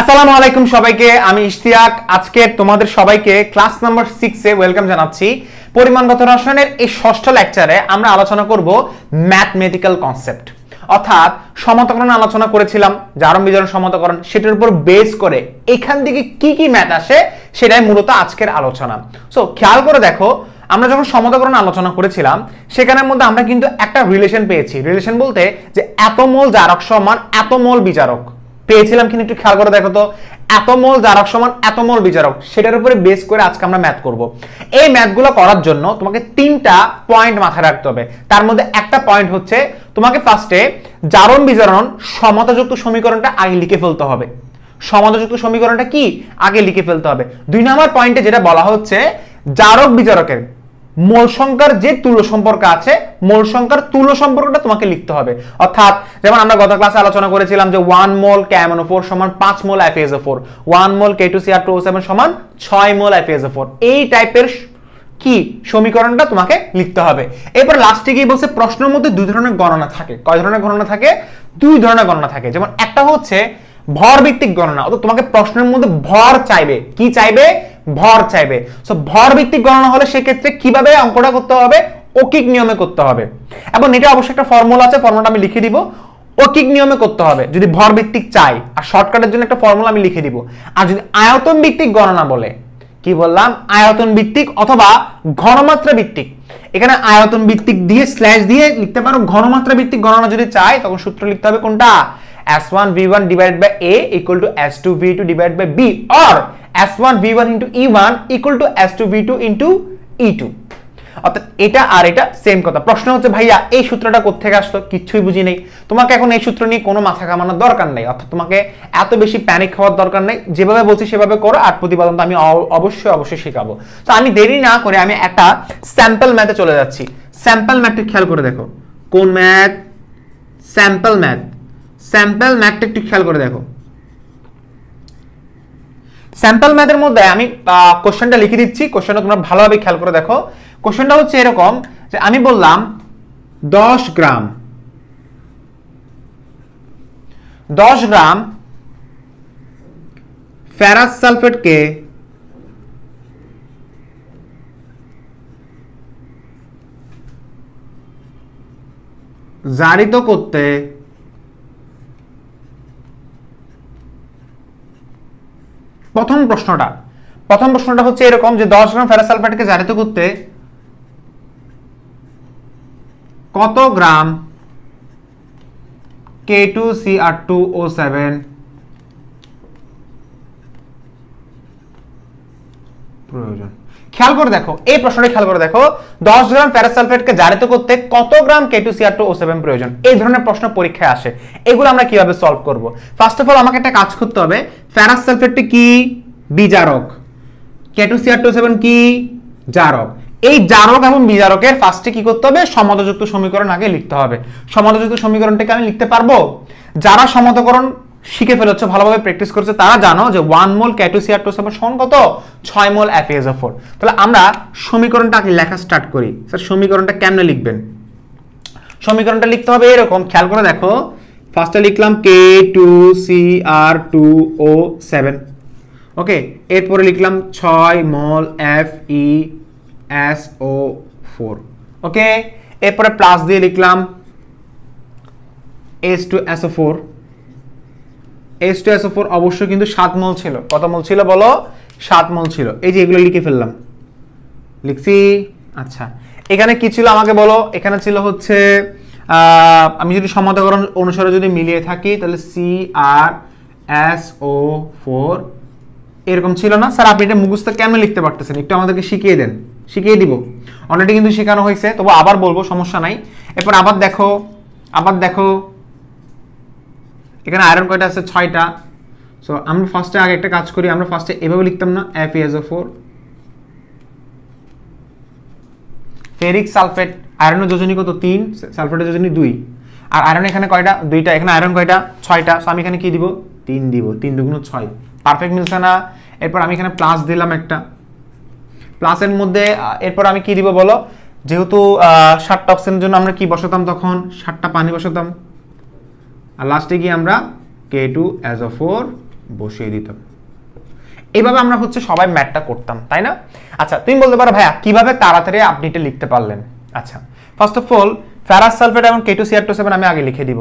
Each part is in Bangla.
আসসালামু আলাইকুম সবাইকে, আমি ইশতিয়াক। আজকে তোমাদের সবাইকে ক্লাস নাম্বার 6 এ ওয়েলকাম জানাচ্ছি। পরিমাণগত রসায়নের এই ষষ্ঠ লেকচারে আমরা আলোচনা করব ম্যাথমেটিক্যাল কনসেপ্ট, অর্থাৎ সমতাকরণ আলোচনা করেছিলাম, জারণ বিজারণ সমতাকরণ, সেটার উপর বেস করে এখান থেকে কি কি ম্যাথ আসে সেটাই মূলত আজকের আলোচনা। সো খেয়াল করে দেখো, আমরা যখন সমতাকরণ আলোচনা করেছিলাম সেখানের মধ্যে আমরা কিন্তু একটা রিলেশন পেয়েছি। রিলেশন বলতে যে এত মোল জারক সমান এত মোল বিজারক পেয়েছিলাম, কিন্তু একটু খেয়াল করে দেখো তো, এত মোল জারক সমান এত মোল বিজারক, সেটার উপরে বেস করে আজকে আমরা ম্যাথ করব। এই ম্যাথগুলো করার জন্য তোমাকে তিনটা পয়েন্ট মাথায় রাখতে হবে। তার মধ্যে একটা পয়েন্ট হচ্ছে তোমাকে ফার্স্টে জারণ বিজারণ সমতাযুক্ত সমীকরণটা আগে লিখে ফেলতে হবে। সমতাযুক্ত সমীকরণটা কি আগে লিখে ফেলতে হবে। 2 নম্বর পয়েন্টে যেটা বলা হচ্ছে, জারক বিজারকের মোল সংখ্যার যে তুল্য সম্পর্ক আছে, মোল সংখ্যার তুল্য সম্পর্কটা তোমাকে লিখতে হবে। অর্থাৎ যেমন আমরা গত ক্লাসে আলোচনা করেছিলাম যে 1 মোল KMnO4 সমান 5 মোল FeSO4, 1 মোল K2Cr2O7 সমান 6 মোল FeSO4। এই টাইপের কি সমীকরণটা তোমাকে লিখতে হবে। এরপর লাস্টে গিয়ে বলছে প্রশ্নের মধ্যে দুই ধরনের গণনা থাকে। কয় ধরনের গণনা থাকে? দুই ধরনের গণনা থাকে। যেমন একটা হচ্ছে ভর ভিত্তিক গণনা, অর্থাৎ তোমাকে প্রশ্নের মধ্যে ভর চাইবে। কি চাইবে? ভর চাইবে। সো ভর ভিত্তিক গণনা হলে সেক্ষেত্রে কিভাবে অঙ্কটা করতে হবে? ঐকিক নিয়মে করতে হবে, এবং এটা অবশ্যই একটা ফর্মুলা আছে, ফর্মুলাটা আমি লিখে দিব। ঐকিক নিয়মে করতে হবে যদি ভর ভিত্তিক চাই, আর শর্টকাটের জন্য একটা ফর্মুলা আমি লিখে দিব। আর যদি আয়তন ভিত্তিক গণনা বলে, কি বললাম? আয়তন ভিত্তিক অথবা ঘনমাত্রা ভিত্তিক। এখানে আয়তন ভিত্তিক দিয়ে স্ল্যাশ দিয়ে লিখতে পারো। ঘনমাত্রা ভিত্তিক গণনা যদি চাই তখন সূত্র লিখতে হবে কোনটা? S1V1 divided by A equal to S2V2 divided by B, or S1V1 into E1 equal to S2V2 into E2। অর্থাৎ এটা আর এটা সেম কথা। প্রশ্ন হচ্ছে ভাইয়া এই সূত্রটা কোথা থেকে আসলো? কিচ্ছুই বুঝি নেই। তোমাকে এখন এই সূত্র নিয়ে কোনো মাথা ঘামানোর দরকার নেই, অর্থাৎ তোমাকে এত বেশি প্যানিক হওয়ার দরকার নেই। যেভাবে বলছি সেভাবে করো, আর প্রতিপাদন তো আমি অবশ্যই শেখাবো। তো আমি দেরি না করে আমি একটা স্যাম্পল ম্যাথে চলে যাচ্ছি। স্যাম্পল ম্যাথটি খেয়াল করে দেখো। কোন ম্যাথ? Sample math. স্যাম্পল ম্যাথটা একটু খেয়াল করে দেখো। স্যাম্পল ম্যাথের মধ্যে আমি কোশ্চেনটা লিখে দিচ্ছি, কোশ্চেনটা তোমরা ভালোভাবে খেয়াল করে দেখো। কোশ্চেনটা হচ্ছে এরকম যে আমি বললাম 10 গ্রাম ফেরাস সালফেটকে জারিত করতে প্রথম প্রশ্নটা হচ্ছে এরকম যে 10 গ্রাম ফেরাস সালফেটকে জারিত করতে কত গ্রাম K2Cr2O7 প্রয়োজন? খেয়াল করে দেখো, এই প্রশ্নটা খেয়াল করে দেখো, 10 গ্রাম ফেরাস সালফেটকে জারিত করতে কত গ্রাম K2Cr2O7 প্রয়োজন? এই ধরনের প্রশ্ন পরীক্ষায় আসে। এগুলো আমরা কিভাবে সলভ করব? ফার্স্ট অফ অল আমাকে একটা কাজ করতে হবে। ফেরাস সালফেটটি কি? বিজারক। K2Cr2O7 কি? জারক। এই জারক এবং বিজারকের ফার্স্টে কি করতে হবে? সমতাযুক্ত সমীকরণ আগে লিখতে হবে। সমতাযুক্ত সমীকরণটাকে আমি লিখতে পারবো? যারা সমতাকরণ শিখে ফেলেছো, ভালোভাবে প্র্যাকটিস করছে, তারা জানো যে 1 মোল K2Cr2O7 সমান কত? 6 মোল FeSO4। তাহলে আমরা সমীকরণটা আগে লেখা স্টার্ট করি। স্যার সমীকরণটা কেমনে লিখবেন? সমীকরণটা লিখতে হবে এরকম, খেয়াল করে দেখো। ফার্স্টে লিখলাম K2Cr2O7, ওকে। এরপরে লিখলাম 6 মোল FeSO4, ওকে। এরপরে প্লাস দিয়ে লিখলাম H2SO4। H2SO4 অবশ্যই কিন্তু 7 মোল ছিল। কত মোল ছিল বলো? 7 মোল ছিল। এই যে এগুলো লিখে ফেললাম, লিখছি। আচ্ছা, এখানে কি ছিল আমাকে বলো? এখানে ছিল হচ্ছে আমি যদি সমতাকরণ অনুসারে যদি মিলিয়ে থাকি তাহলে CrSO4 এরকম ছিল না? স্যার আপনি এটা মুখস্থ কেমন লিখতে পারতেছেন? একটু আমাদেরকে শিখিয়ে দেন। শিখিয়ে দিব, অলরেডি কিন্তু শেখানো হয়েছে, তবু আবার বলবো, সমস্যা নাই। এরপর আবার দেখো এখানে আয়রন কয়টা আছে? 6টা। সো আমরা ফার্স্টে আগে একটা কাজ করি, আমরা ফার্স্টে এভাবে লিখতাম না? FeSO4। ফেরিক সালফেট, আয়রনের যোজনী কত? 3, সালফেটের যোজনী 2। আর আয়রন এখানে কয়টা? 2টা। এখানে আয়রন কয়টা? 6টা। সো আমি এখানে কি দিব? 3 দিব। 3 দুগুণ 6। পারফেক্ট মিলছে না? এরপর আমি এখানে প্লাস দিলাম একটা। প্লাসের মধ্যে এরপর আমি কি দিব বলো? যেহেতু 7টা অক্সিজেনের জন্য আমরা কি বসাতাম? তখন 7টা পানি বসাতাম। আর লাস্টে গিয়ে আমরা K2SO4 বসিয়ে দিতাম। এইভাবে আমরা হচ্ছে সবাই ম্যাথটা করতাম, তাই না? আচ্ছা, তুমি বলতে পারো ভাইয়া কিভাবে তাড়াতাড়ি আপনি এটা লিখতে পারলেন? আচ্ছা, first of all ferrous sulphate এবং K2Cr2 আমি আগে লিখে দিব।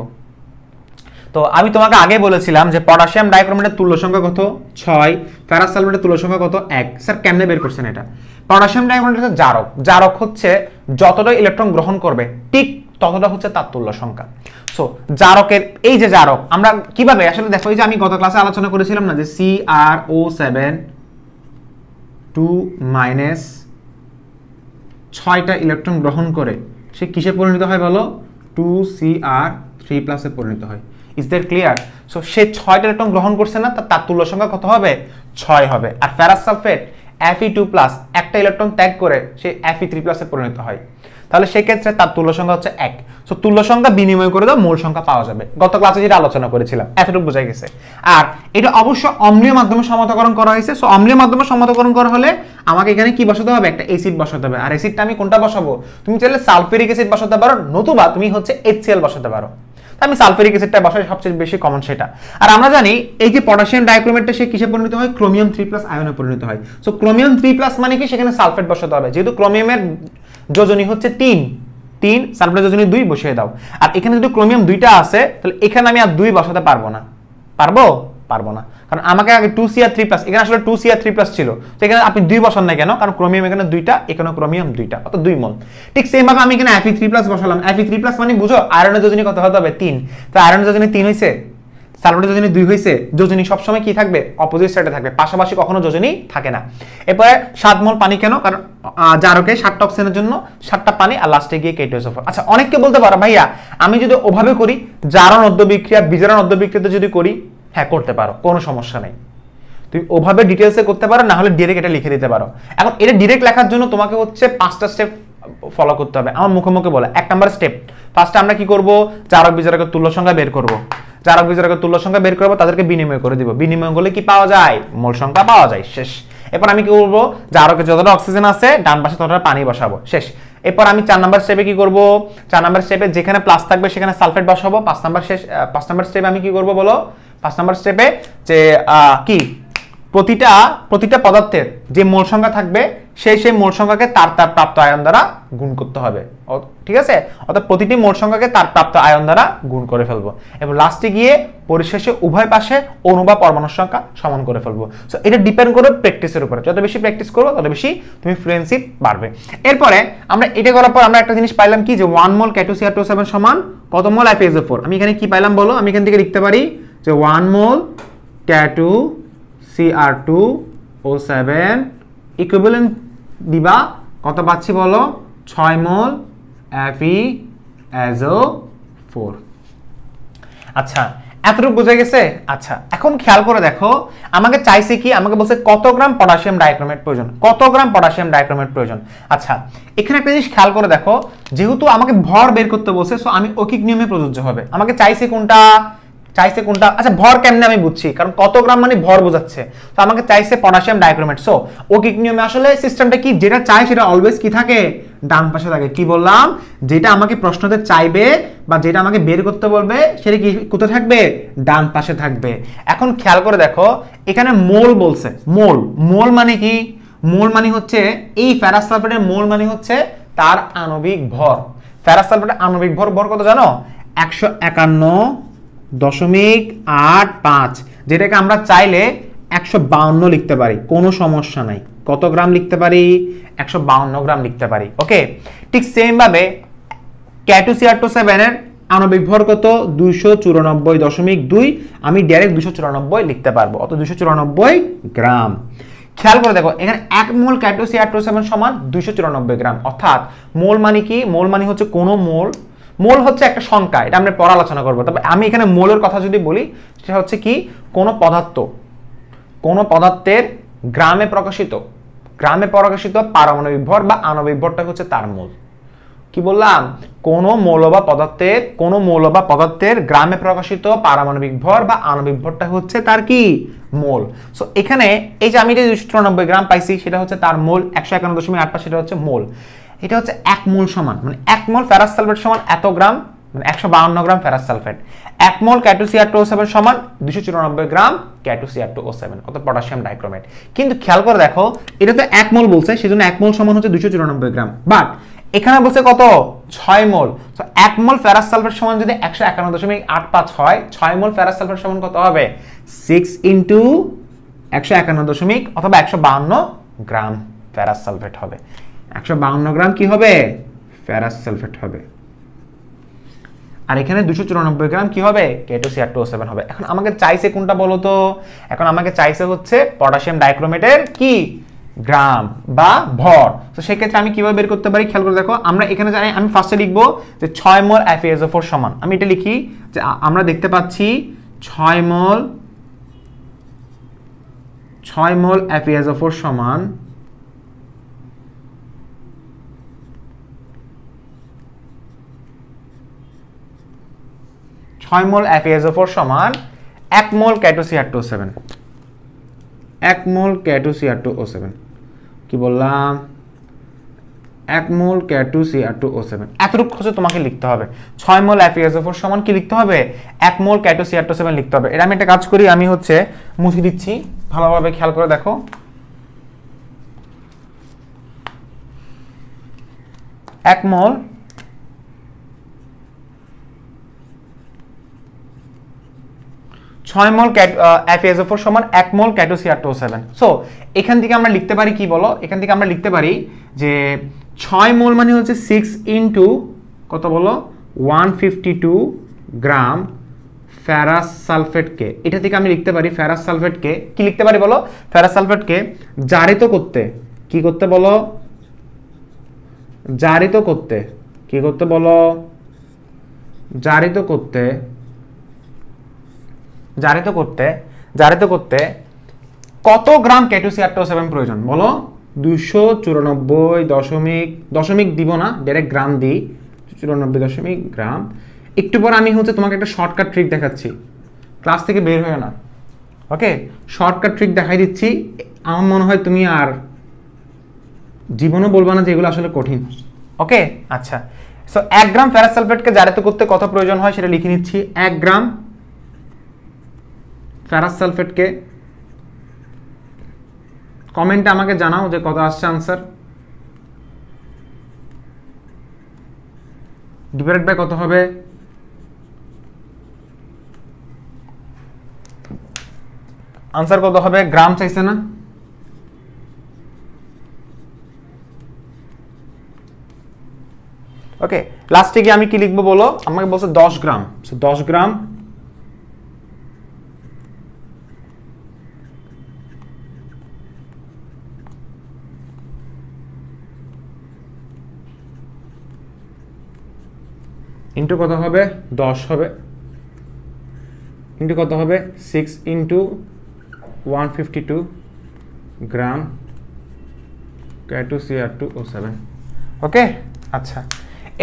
তো আমি তোমাকে আগে বলেছিলাম যে পটাশিয়াম ডাইক্রোমেটের তুল্য সংখ্যা কত? 6। ফেরাস সালফেটের তুল্য সংখ্যা কত? 1। স্যার কেমনে বের করছেন এটা? পটাশিয়াম ডাইক্রোমেট হচ্ছে জারক, জারক হচ্ছে যতটা ইলেকট্রন গ্রহণ করবে ঠিক ততটা হচ্ছে তার তুল্য সংখ্যা। সো জারকের এই যে জারক আমরা কিভাবে আসলে দেখো, এই যে আমি গত ক্লাসে আলোচনা করেছিলাম না যে CrO7 2 মাইনাস 6টা ইলেকট্রন গ্রহণ করে সে কিসে পরিণত হয় বলো? 2Cr3+ এ পরিণত হয়। Is that clear? সো সে 6টা ইলেকট্রন গ্রহণ করছে না, তার তুল্য সংখ্যা কত হবে? 6 হবে। আর ফেরাস সালফেট Fe2+ একটা ইলেকট্রন ত্যাগ করে সে Fe3+ এ পরিণত হয়। তাহলে সেই ক্ষেত্রে তার তুল্য সংখ্যা হচ্ছে 1। সো তুল্য সংখ্যা বিনিময় করে দাও, মূল সংখ্যা পাওয়া যাবে। গত ক্লাসে যেটা আলোচনা করেছিলাম, এতটুকু বোঝা গেছে। আর এটা অবশ্য অম্লীয় মাধ্যমে সমতাকরণ করা হয়েছে। সো অম্লীয় মাধ্যমে সমতাকরণ করা হলে আমাকে এখানে কি বসাতে হবে? একটা অ্যাসিড বসাতে হবে। আর অ্যাসিডটা আমি কোনটা বসাবো? তুমি চাইলে সালফিউরিক অ্যাসিড বসাতে পারো, নতুবা তুমি হচ্ছে HCl বসাতে পারো। আমি সালফিউরিক অ্যাসিডটা বসাই, সবচেয়ে বেশি কমন সেটা। আর আমরা জানি এই যে পটাশিয়াম ডাইক্রোমেটটা সে কিসে পরিণত হয়? ক্রোমিয়াম 3+ আয়নে পরিণত হয়। সো ক্রোমিয়াম 3+ মানে কি? সেখানে সালফেট বসাতে হবে। যেহেতু ক্রোমিয়ামের যোজনী হচ্ছে 3, সালফেটের যোজনী 2 বসিয়ে দাও। আর এখানে যদি ক্রোমিয়াম 2টা আছে তাহলে এখানে আমি আর 2 বসাতে পারবো না। পারবো না, কারণ আমাকে আগে 2Cr3+, এখানে আসলে 2Cr3+ ছিল। তো এখানে আপনি 2 বসান না কেন? কারণ ক্রোমিয়াম এখানে 2টা, এখানে ক্রোমিয়াম 2টা, অর্থাৎ 2 মোল। ঠিক সেম ভাবে আমি এখানে Fe3+ বসালাম। Fe3+ মানে বুঝো আয়রনের যোজনী কত হতে হবে? 3। তো আয়রনের যোজনী 3 হইছে, সালফেটের যোজনী 2 হইছে। যোজনী সবসময় কি থাকবে? অপোজিট সাইডে থাকবে, পাশাপাশি কখনো যোজনী থাকে না। এরপরে 7 মোল পানি কেন? কারণ জারকে 7টা অক্সিজেনের জন্য 7টা পানি, আর লাস্টে গিয়ে K2SO4। আচ্ছা, অনেককে বলতে পারো ভাইয়া আমি যদি ওভাবে করি, জারণ অদ্যবিক্রিয়া বিজারণ অদ্যবিক্রিয়াতে যদি করি, হ্যাঁ করতে পারো, কোনো সমস্যা নেই। তুমি ওভাবে ডিটেলসে করতে পারো, না হলে ডিরেক্ট এটা লিখে দিতে পারো। এখন এটা ডিরেক্ট লেখার জন্য তোমাকে হচ্ছে 5টা স্টেপ ফলো করতে হবে। আমার মুখে মুখে বলে 1 নাম্বার স্টেপ, ফার্স্টে আমরা কি করব? জারক বিজারকের তুল্য সংখ্যা বের করব। জারক বিজারকের তুল্য সংখ্যা বের করব, তাদেরকে বিনিময় করে দিব। বিনিময় করলে কি পাওয়া যায়? মোল সংখ্যা পাওয়া যায়। শেষ। এরপর আমি কি করব? জারকে যতটা অক্সিজেন আছে ডান পাশে ততটা পানি বসাবো। শেষ। এরপর আমি 4 নাম্বার স্টেপে কি করব? 4 নাম্বার স্টেপে যেখানে প্লাস থাকবে সেখানে সালফেট বসাবো। 5 নাম্বার স্টেপে আমি কি করব বলো? 5 নাম্বার স্টেপে যে কি প্রতিটা পদার্থের যে মোল সংখ্যা থাকবে সেই মোল সংখ্যাকে তার প্রাপ্ত আয়ন দ্বারা গুণ করতে হবে। ঠিক আছে? অর্থাৎ প্রতিটি মোল সংখ্যাকে তার প্রাপ্ত আয়ন দ্বারা গুণ করে ফেলবো। এবং লাস্টে গিয়ে পরিশেষে উভয় পাশে অণু বা পরমাণুর সংখ্যা সমান করে ফেলবো। সো এটা ডিপেন্ড করে প্র্যাকটিসের উপরে। যত বেশি প্র্যাকটিস করবো তত বেশি তুমি ফ্লুয়েন্সি বাড়বে। এরপরে আমরা এটা করার পর আমরা একটা জিনিস পাইলাম কি, যে 1 মোল K2Cr2 সমান কত মোল FeSO4। আমি এখানে কি পাইলাম বলো? আমি এখান থেকে লিখতে পারি যে 1 মোল K2Cr2O7 ইকুইভ্যালেন্ট দিবা কত পাচ্ছি বলো? 6 মোল FeSO4। আচ্ছা, এতটুকু বোঝা গেছে? আচ্ছা, এখন খেয়াল করে দেখো, আমাকে চাইছে কি? আমাকে বলছে কত গ্রাম পটাশিয়াম ডাইক্রোমেট প্রয়োজন, কত গ্রাম পটাশিয়াম ডাইক্রোমেট প্রয়োজন। আচ্ছা, এখানে একটা জিনিস খেয়াল করে দেখো, যেহেতু আমাকে ভর বের করতে বলছে, সো আমি ঐকিক নিয়মে প্রযোজ্য হবে। আমাকে চাইছে কোনটা? আচ্ছা, ভর কেমনে আমি বুঝছি? কারণ কত গ্রাম মানে ভর বোঝাচ্ছে। তো আমাকে চাইছে পটাশিয়াম ডাইক্রোমেট। সো ঐকিক নিয়মে আসলে সিস্টেমটা কি, যেটা চাই সেটা অলওয়েজ কি থাকে? ডান পাশে থাকে। কি বললাম? যেটা আমাকে প্রশ্নতে চাইবে বা যেটা আমাকে বের করতে বলবে সেটা কি কোথায় থাকবে? ডান পাশে থাকবে। এখন খেয়াল করে দেখো, এখানে মোল বলছে। মোল মানে কি? মোল মানে হচ্ছে এই ফেরাস সালফেটের মোল মানে হচ্ছে তার আণবিক ভর। ফেরাস সালফেটের আণবিক ভর কত জানো? 151.85, যেটাকে আমরা চাইলে 152 লিখতে পারি, কোনো সমস্যা নাই। কত গ্রাম লিখতে পারি? 152 গ্রাম লিখতে পারি। ওকে, ঠিক সেম ভাবে K2Cr2 এর আণবিক ভর কত? 294.2, আমি ডাইরেক্ট 294 লিখতে পারবো, অত 294 গ্রাম। খেয়াল করে দেখো, এখানে 1 মোল K2Cr2 সমান 294 গ্রাম। অর্থাৎ মোল মানে কি? মোল মানে হচ্ছে কোন মোল হচ্ছে একটা সংখ্যা, এটা আমরা পরে আলোচনা করবো। তবে আমি এখানে মোলের কথা যদি বলি, সেটা হচ্ছে কি, কোন পদার্থের গ্রামে প্রকাশিত পারমাণবিক ভর বা আণবিক ভরটা হচ্ছে তার মোল। কি বললাম? কোন মৌল বা পদার্থের গ্রামে প্রকাশিত পারমাণবিক ভর বা আণবিক ভরটা হচ্ছে তার কি? মোল। সো এখানে এই যে আমি যে 294 গ্রাম পাইছি সেটা হচ্ছে তার মোল। 151.85 সেটা হচ্ছে মোল। এটা হচ্ছে 1 মোল সমান, মানে 1 মোল ফেরাস সালফেট সমান এত গ্রাম মানে 152 গ্রাম ফেরাস সালফেট। 1 মোল K2Cr2O7 সমান 294 গ্রাম K2Cr2O7 অর্থাৎ পটাশিয়াম ডাইক্রোমেট। কিন্তু খেয়াল করে দেখো এটা তো 1 মোল বলছে, সেজন্য 1 মোল সমান হচ্ছে 294 গ্রাম, বাট এখানে বলছে কত 6 মোল। সো 1 মোল ফেরাস সালফেট সমান যদি 151.85 হয়, 6 মোল ফেরাস সালফেট সমান কত হবে 6 ইনটু 151 অথবা 152 গ্রাম ফেরাস সালফেট হবে। 152 গ্রাম কি হবে ফেরাস সালফেট হবে, আর এখানে 294 গ্রাম কি হবে K2Cr2O7 হবে। এখন আমাকে চাইছে কোনটা বলো তো, এখন আমাকে চাইছে হচ্ছে পটাশিয়াম ডাইক্রোমেটের কি গ্রাম বা ভর। তো সেই ক্ষেত্রে আমি কিভাবে বের করতে পারি খেয়াল করে দেখো, আমরা এখানে জানি, আমি ফার্স্টে লিখবো যে 6 মোল FeSO4 সমান, আমি এটা লিখি যে আমরা দেখতে পাচ্ছি 6 মোল FeSO4 সমান 6 মোল FeSO4 সমান 1 মোল K2Cr2O7। 1 মোল K2Cr2O7 কি বললাম 1 মোল K2Cr2O7 এতটুকু হচ্ছে তোমাকে লিখতে হবে। 6 মোল FeSO4 সমান কি লিখতে হবে 1 মোল K2Cr2O7 লিখতে হবে। এটা আমি একটা কাজ করি, আমি হচ্ছে মুছে দিচ্ছি, ভালোভাবে খেয়াল করে দেখো। 1 মোল FeSO4 সমান 1 মোল K2Cr2O7। সো এখান থেকে আমরা লিখতে পারি কি বলো, এখান থেকে আমরা লিখতে পারি যে 6 মোল মানে হচ্ছে 6 ইনটু কত বলো 152 গ্রাম ফেরাস সালফেটকে। এটা থেকে আমি লিখতে পারি ফেরাস সালফেটকে কি লিখতে পারি বলো, ফেরাস সালফেটকে জারিত করতে কি করতে বলো, জারিত করতে কি করতে বলো, জারিত করতে কত গ্রাম K2Cr2O7 প্রয়োজন বলো 294 দিব না, ডাইরেক্ট গ্রাম দিই 294 গ্রাম। একটু পর আমি হচ্ছে তোমাকে একটা শর্টকাট ট্রিক দেখাচ্ছি, ক্লাস থেকে বের হয়ে না, ওকে শর্টকাট ট্রিক দেখাই দিচ্ছি। আমার মনে হয় তুমি আর জীবনও বলবা না যে এগুলো আসলে কঠিন, ওকে আচ্ছা। সো 1 গ্রাম ফেরাস সালফেটকে জারিত করতে কত প্রয়োজন হয় সেটা লিখে নিচ্ছি। 1 গ্রাম ফেরাস সালফেটকে কমেন্টে আমাকে জানাও যে কত আসছে আনসার, ডিভাইডেড বাই কত হবে, আনসার কত হবে, গ্রাম চাইছে না, ওকে লাস্টে গিয়ে আমি কি লিখবো বলো, আমাকে বলছে 10 গ্রাম। সো 10 গ্রাম ইন্টু কত হবে 10 হবে, ইন্টু কত হবে 6 ইন্টু 152 গ্রাম K2Cr2O7, ওকে আচ্ছা।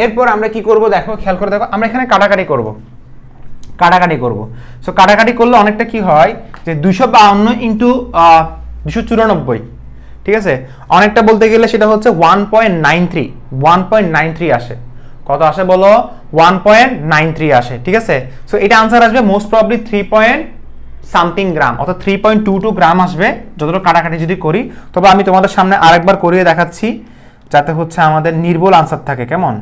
এরপর আমরা কি করব দেখো, খেয়াল করে দেখো, আমরা এখানে কাটাকাটি করব। সো কাটাকাটি করলে অনেকটা কি হয় যে 252 ইন্টু 294, ঠিক আছে, অনেকটা বলতে গেলে সেটা হচ্ছে 1.93 আসে। কত আসে বলো 1.93 আসে, ঠিক আছে। সো এটা আনসার আসবে মোস্ট প্রবাবলি 3 গ্রাম অর্থাৎ 3.22 গ্রাম আসবে যতটা কাটাকাটি যদি করি। তবে আমি তোমাদের সামনে আরেকবার করিয়ে দেখাচ্ছি যাতে হচ্ছে আমাদের নির্ভুল আনসার থাকে। কেমন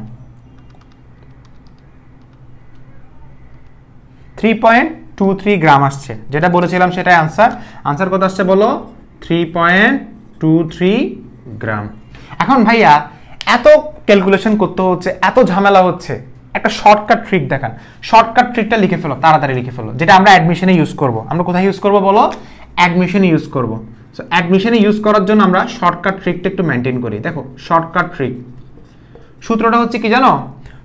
3.23 গ্রাম আসছে, যেটা বলেছিলাম সেটাই আনসার কত আসছে বলো 3.23 গ্রাম। এখন ভাইয়া এত ক্যালকুলেশন করতে হচ্ছে, এত ঝামেলা হচ্ছে, একটা শর্টকাট ট্রিক দেখান। শর্টকাট ট্রিকটা লিখে ফেলো, তাড়াতাড়ি লিখে ফেলো, যেটা আমরা অ্যাডমিশনে ইউজ করব। আমরা কোথায় ইউজ করব বলো, অ্যাডমিশনে ইউজ করব। সো অ্যাডমিশনে ইউজ করার জন্য আমরা শর্টকাট ট্রিকটা একটু মেনটেন করি। দেখো শর্টকাট ট্রিক সূত্রটা হচ্ছে কি জানো,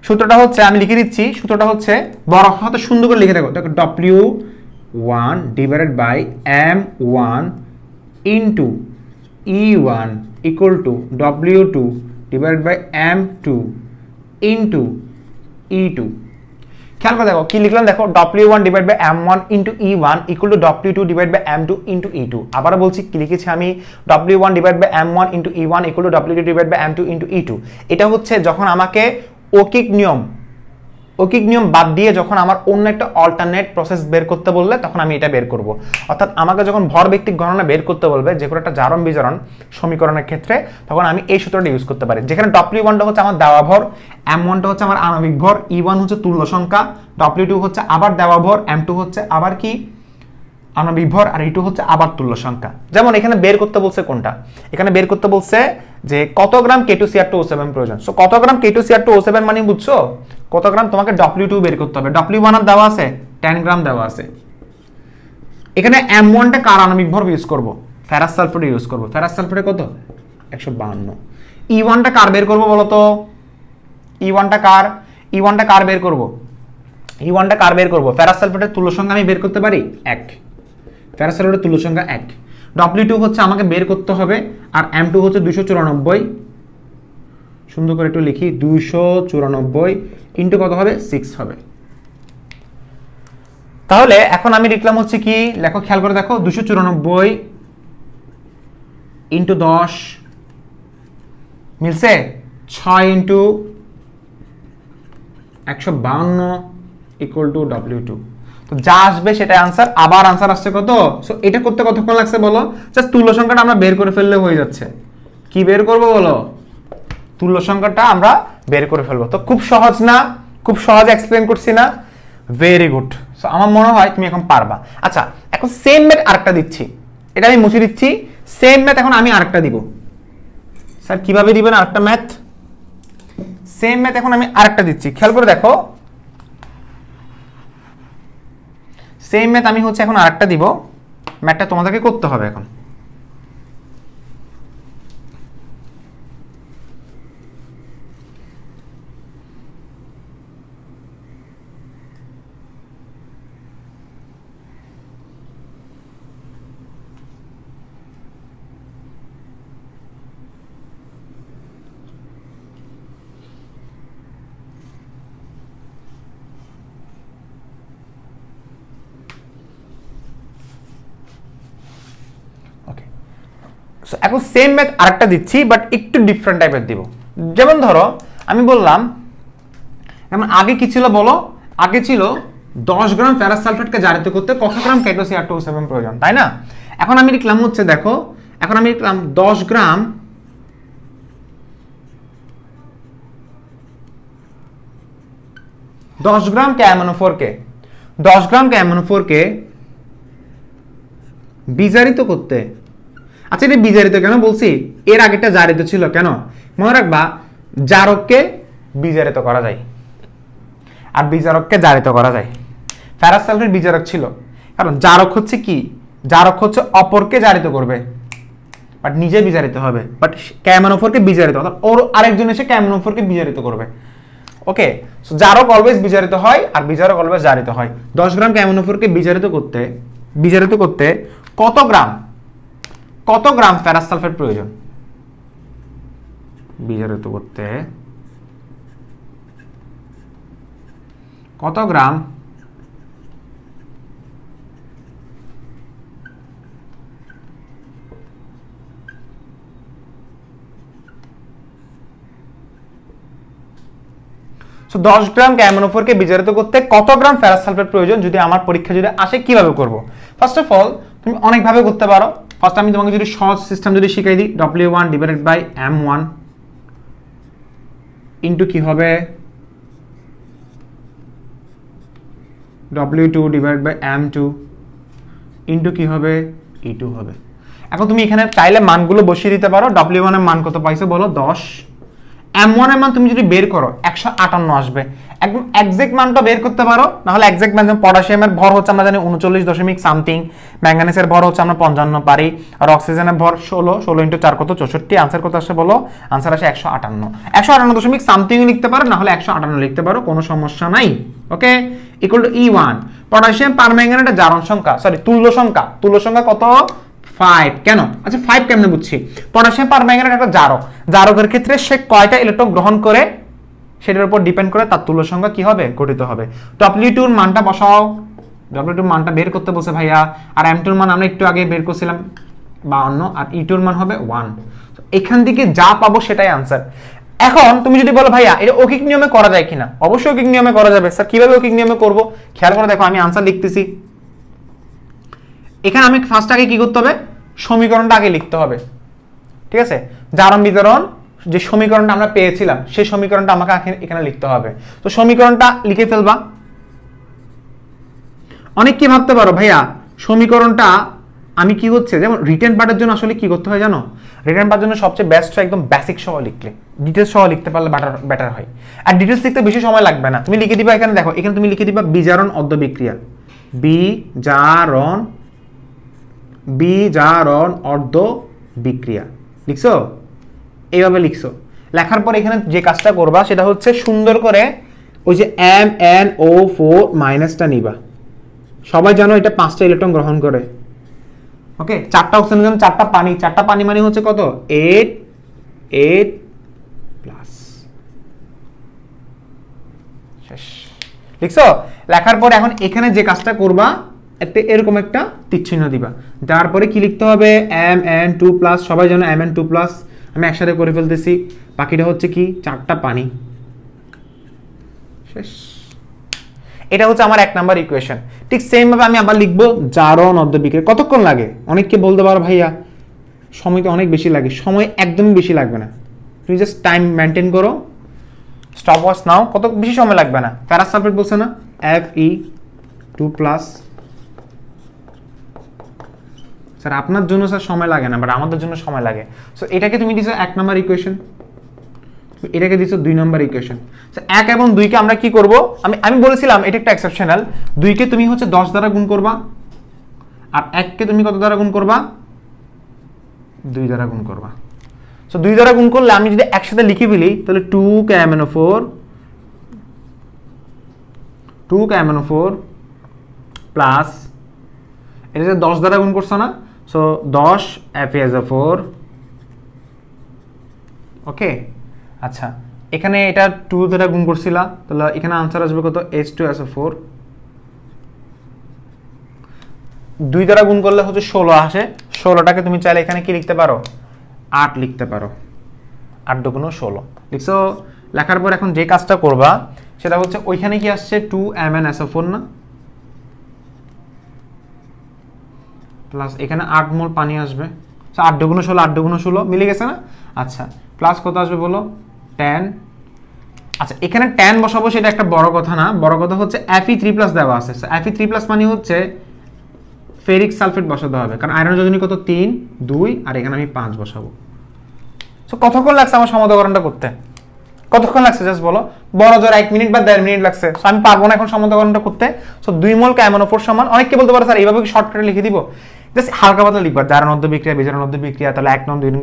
সূত্রটা হচ্ছে আমি লিখে দিচ্ছি, সূত্রটা হচ্ছে বড় হাতে সুন্দর করে লিখে দেখো, দেখো W1 divided by M1 into E1 equal to W2 divided by M2 into E2। খেয়াল করে দেখো কি লিখলাম, দেখো W1 divide by M1 into E1 equal to W2 divide by M2 into E2। আবার বলছি কি লিখেছি আমি, W1 divide by M1 into E1 equal to W2 divide by M2 into E2। এটা হচ্ছে যখন আমাকে অকিক নিয়ম ঐকিক নিয়ম বাদ দিয়ে যখন আমার অন্য একটা অল্টারনেট প্রসেস বের করতে বললে তখন আমি এটা বের করব। অর্থাৎ আমাকে যখন ভর ভিত্তিক গণনা বের করতে বলবে যে কোনো একটা জারণ বিজারণ সমীকরণের ক্ষেত্রে, তখন আমি এই সূত্রটা ইউজ করতে পারি, যেখানে W1টা হচ্ছে আমার দেওয়া ভর, M1টা হচ্ছে আমার আণবিক ভর, E1 হচ্ছে তুল্য সংখ্যা, W2 হচ্ছে আবার দেওয়া ভর, M2 হচ্ছে আবার কি আণবিক ভর, আর E2 হচ্ছে আবার তুল্য সংখ্যা। যেমন এখানে বের করতে বলছে কোনটা, এখানে বের করতে বলছে যে কত গ্রাম K2Cr2O7 প্রয়োজন। সো কত গ্রাম K2Cr2O7 মানে বুঝছো, কত গ্রাম তোমাকে W2 বের করতে হবে। W1 এর দেওয়া আছে 10 গ্রাম দেওয়া আছে। এখানে M1টা কার আণবিক ভর ইউজ করব, ফেরাস সালফেট ইউজ করব। ফেরাস সালফেটে কত 152। E1টা কার বের করব বলো তো, E1টা কার বের করব, E1টা কার বের করব। ফেরাস সালফেটের তুল্য সংখ্যা আমি বের করতে পারি 1, ফেরাস সালফেটের তুল্য সংখ্যা 1। W2 হচ্ছে আমাকে বের করতে হবে, আর M2 হচ্ছে 294, সুন্দর করে একটু লিখি, 294 ইনটু কত হবে 6 হবে। তাহলে এখন আমি লিখলাম হচ্ছে কি, লেখো খেয়াল করে দেখো, 294 ইনটু 10 মিলছে 6 ইনটু 152 ইকুয়াল টু W2। তো যা আসবে সেটা আনসার। আবার আনসার আসছে কত। সো এটা করতে কতক্ষণ লাগছে বলো, জাস্ট তুল্য সংখ্যাটা আমরা বের করে ফেললে হয়ে যাচ্ছে। কি বের করব বলো, তুল্য সংখ্যাটা আমরা বের করে ফেলবো। তো খুব সহজ না, খুব সহজে এক্সপ্লেন করছি না, ভেরি গুড। সো আমার মনে হয় তুমি এখন পারবা। আচ্ছা এখন সেম ম্যাথ আরেকটা দিচ্ছি, এটা আমি মুছে দিচ্ছি। সেম ম্যাথ এখন আমি আরেকটা দিব। স্যার কিভাবে দিবেন আরেকটা ম্যাথ? সেম ম্যাথ এখন আমি আরেকটা দিচ্ছি, খেয়াল করে দেখো। সেম ম্যাথ আমি হচ্ছে এখন আরেকটা দিব, ম্যাথটা তোমাদেরকে করতে হবে এখন। এখন সেম ম্যাথ আরেকটা দিচ্ছি, বাট একটু ডিফারেন্ট টাইপের দিব। যেমন ধরো আমি বললাম, যেমন আগে কি ছিল বলো, আগে ছিল 10 গ্রাম ফেরাস সালফেটকে জারিত করতে কত গ্রাম K2Cr2O7 প্রয়োজন, তাই না? এখন আমি লিখলাম হচ্ছে দেখো, এখন আমি লিখলাম 10 গ্রাম KMnO4কে 10 গ্রাম KMnO4কে বিজারিত করতে। আচ্ছা এটা বিজারিত কেন বলছি, এর আগেটা জারিত ছিল কেন? মনে রাখবা, জারককে বিজারিত করা যায় আর বিজারককে জারিত করা যায়। ফেরাস সালফেট বিজারক ছিল, কারণ জারক হচ্ছে কি, জারক হচ্ছে অপরকে জারিত করবে, বাট নিজে বিজারিত হবে। বাট KMnO4কে বিজারিত, অর্থাৎ ওর আরেকজন এসে KMnO4কে বিজারিত করবে। ওকে, সো জারক অলওয়েজ বিজারিত হয় আর বিজারক অলওয়েজ জারিত হয়। 10 গ্রাম KMnO4কে বিজারিত করতে কত গ্রাম ফেরাস সালফেট প্রয়োজন? বিজারিত করতে কত গ্রাম সো 10 গ্রাম KMnO4কে বিজারিত করতে কত গ্রাম ফেরাস সালফেট প্রয়োজন যদি আমার পরীক্ষা যদি আসে, কিভাবে করব? ফার্স্ট অফ অল তুমি অনেকভাবে করতে পারো। ফার্স্ট আমি তোমাকে যদি সহজ সিস্টেম যদি শিখাই দিই, W1 divided by M1 into কি হবে W2 divided by M2 into কি হবে E2 হবে। এখন তুমি এখানে চাইলে মানগুলো বসিয়ে দিতে পারো। W1 এর মান কত পাইছো বলো 10, M1 এর মান তুমি যদি বের করো 158 আসবে। একদম এক্সাক্ট মানটা বের করতে পারো, না হলে এক্সাক্ট মান, পটাশিয়ামের ভর হচ্ছে আমরা জানি 39 দশমিক সামথিং, ম্যাঙ্গানিজের ভর হচ্ছে আমরা 55 পারি, আর অক্সিজেনের ভর 16 ইনটু 4 কত 64। আনসার কত আসে বলো, আনসার আসে 158 দশমিক সামথিং লিখতে পারো, না হলে 158 লিখতে পারো, কোনো সমস্যা নাই। ওকে, ইকুয়াল টু E1 পটাশিয়াম পারম্যাঙ্গানেটের জারণ সংখ্যা, সরি তুল্য সংখ্যা কত 5। কেন? আচ্ছা 5 কেমনে বুঝছি? পটাশিয়াম পারম্যাঙ্গানেট একটা জারক, জারকের ক্ষেত্রে সে কয়টা ইলেকট্রন গ্রহণ করে সেটার উপর ডিপেন্ড করে তার তুল্য সংখ্যা কি হবে, গঠিত হবে। W2 এর মানটা বসাও, W2 এর মানটা বের করতে বসে ভাইয়া, আর M2 এর মান আমরা একটু আগে বের করছিলাম 52, আর E2 এর মান হবে 1। এখান থেকে যা পাবো সেটাই আনসার। এখন তুমি যদি বলো ভাইয়া এটা অৌকিক নিয়মে করা যায় কিনা, অবশ্যই অৌকিক নিয়মে করা যাবে। স্যার কিভাবে অৌকিক নিয়মে করব? খেয়াল করে দেখো, আমি আনসার লিখতেছি। এখানে আমি ফার্স্ট আগে কি করতে হবে, সমীকরণটা আগে লিখতে হবে, ঠিক আছে? জারণ বিতরণ যে সমীকরণটা আমরা পেয়েছিলাম সেই সমীকরণটা আমাকে এখানে লিখতে হবে। তো সমীকরণটা লিখে ফেলবা। অনেক কি ভাবতে পারো ভাইয়া সমীকরণটা আমি কি হচ্ছে, যেমন রিটেন পার্টের জন্য আসলে কি করতে হয় জানো? রিটেন পার্টের জন্য সবচেয়ে বেস্ট হয় একদম বেসিক সহ লিখলে, ডিটেলস সহ লিখতে পারলে বেটার হয়। আর ডিটেলস লিখতে বেশি সময় লাগবে না, তুমি লিখে দিবা এখানে দেখো, এখানে তুমি লিখে দিবা বিজারণ অর্ধ বিক্রিয়া, বিজারণ অর্ধ বিক্রিয়া লিখছো, এইভাবে লিখছো। লেখার পর এখানে যে কাজটা করবা সেটা হচ্ছে সুন্দর করে ওই যে MnO4 মাইনাসটা নিবা। সবাই জানো এটা 5টা ইলেকট্রন গ্রহণ করে, ওকে? 4টা অক্সিজেনের জন্য 4টা পানি, 4টা পানি মানে হচ্ছে কত, 8 প্লাস। শেষ, লিখছো? লেখার পর এখন এখানে যে কাজটা করবা একটা এরকম একটা তীরচিহ্ন দিবা, তারপরে কি লিখতে হবে, Mn2+, সবাই জানো Mn2+, আমি একসাথে করে ফেলতেছি। বাকিটা হচ্ছে কি, 4টা পানি। শেষ, এটা হচ্ছে আমার 1 নাম্বার ইকুয়েশন। ঠিক সেম ভাবে আমি আবার লিখবো জারণ অর্ধ বিক্রিয়া। কতক্ষণ লাগে? অনেককে বলতে পারো ভাইয়া সময় তো অনেক বেশি লাগে, সময় একদমই বেশি লাগবে না, তুমি জাস্ট টাইম মেনটেন করো, স্টপ ওয়াচ নাও, কত বেশি সময় লাগবে না। ফেরাস সালফেট বলছে না, Fe2+। স্যার আপনার জন্য স্যার সময় লাগে না, বাট আমাদের জন্য সময় লাগে। সো এটাকে তুমি দিছো 1 নাম্বার ইকুয়েশন, এটাকে দিছো 2 নাম্বার ইকুয়েশন। সো 1 এবং 2 কে আমরা কি করব, আমি বলেছিলাম এটা একটা এক্সেপশনাল। 2 কে তুমি হচ্ছে 10 দ্বারা গুণ করবা, আর 1 কে তুমি কত দ্বারা গুণ করবা, 2 দ্বারা গুণ করবা। সো 2 দ্বারা গুণ করলে আমি যদি একসাথে লিখে ফেলি তাহলে 2KMnO4 প্লাস এটা যে 10 দ্বারা গুণ করছো না, সো 10 FeSO4, ওকে? আচ্ছা, এখানে এটা 2 দ্বারা গুণ করছিলা, তাহলে এখানে আনসার আসবে কত, H2SO4। 2 দ্বারা গুণ করলে হচ্ছে 16 আসে। 16টাকে তুমি চাইলে এখানে কি লিখতে পারো, 8 লিখতে পারো, 8 × 16 লিখছো। লেখার পর এখন যে কাজটা করবা সেটা হচ্ছে ওইখানে কি আসছে 2MnSO4 না, প্লাস এখানে 8 মোল পানি আসবে, 8 × 16, 8 × 16 মিলে গেছে না? আচ্ছা, প্লাস কত আসবে বলো, 10। আচ্ছা, এখানে 10 বসাবো সেটা একটা বড় কথা না, বড় কথা হচ্ছে Fe3+ দেওয়া আছে। Fe3+ মানে হচ্ছে ফেরিক সালফেট বসাতে হবে, কারণ আয়রন যোজনী কত, 3, 2, আর এখানে আমি 5 বসাবো। সো কতক্ষণ লাগছে আমার সমতাকরণটা করতে? কতক্ষণ লাগছে জাস্ট বলো, বড় জোর 1 মিনিট বা 1.5 মিনিট লাগছে। সো আমি পারবো না এখন সমতাকরণটা করতে। সো 2 মোল KMnO4 সমান, অনেককে বলতে পারে স্যার এইভাবে কি শর্টকাটে লিখে দিব? জাস্ট হালকা পাতলা লিখবা, জারণ অর্ধ বিক্রিয়া, বিজারণ অর্ধ বিক্রিয়া, তাহলে 1 নং 2 নং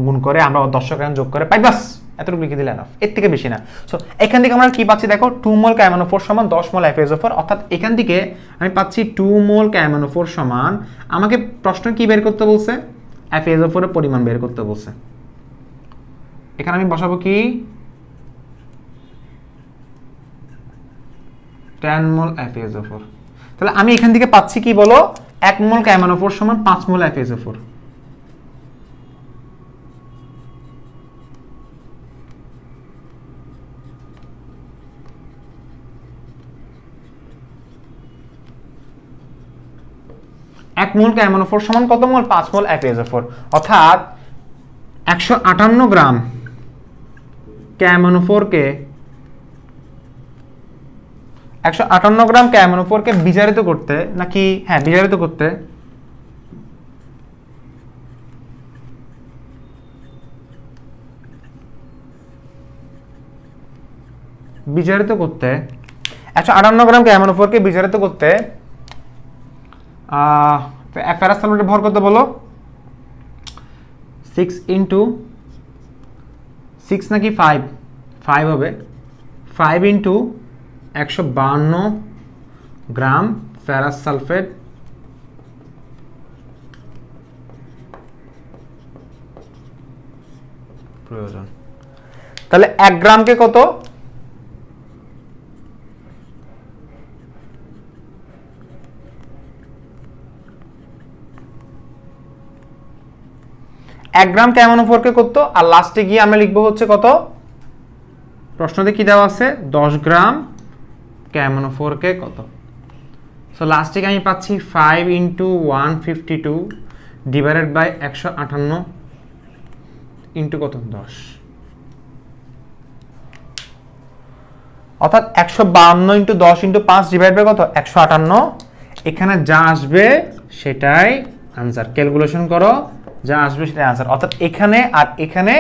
গুণ করে আমরা 10 যুগ করে পাই, বাস এতটুকু লিখে দিলে এনাফ, এর থেকে বেশি না। সো এখান থেকে আমরা কি পাচ্ছি দেখো, 2 মোল KMnO4 সমান 10 মোল FeSO4, অর্থাৎ এখান থেকে আমি পাচ্ছি 2 মোল KMnO4 সমান, আমাকে প্রশ্ন কি বের করতে বলছে, FeSO4 এর পরিমাণ বের করতে বলছে। এখানে আমি বসাবো কি, 10 মোল FeSO4। তাহলে আমি এখান থেকে পাচ্ছি কি বলো, 1 মোল KMnO4 সমান 5 মোল FeSO4। এক মোল KMnO4 সমান কত মোল, 5 মোল FeSO4, অর্থাৎ 158 গ্রাম KMnO4 কে 158 গ্রাম KMnO4 কে বিজারিত করতে, নাকি হ্যাঁ বিজারিত করতে বিজারিত করতে 158 গ্রাম KMnO4 কে বিজারিত করতে ফেরাস সালফেটের ভর কত বলো, 6 × 6 নাকি 5, 5 হবে, 5 × 152 গ্রাম ফেরাস সালফেট প্রয়োজন। তাহলে 1 গ্রামকে কত, 1 গ্রাম KMnO4 কে কত, আর লাস্টে গিয়ে আমরা লিখবো হচ্ছে কত, প্রশ্নতে কি দেওয়া আছে 10 গ্রাম KMnO4 কে কত সো লাস্টে আমি পাচ্ছি 5 * 152 ডিভাইডেড বাই 158 ইনটু কত 10 অর্থাৎ 152 * 10 * 5 ডিভাইড বাই কত 158 এখানে যা আসবে সেটাই आंसर ক্যালকুলেশন করো যা আসবে সেটাই आंसर অর্থাৎ এখানে আর এখানে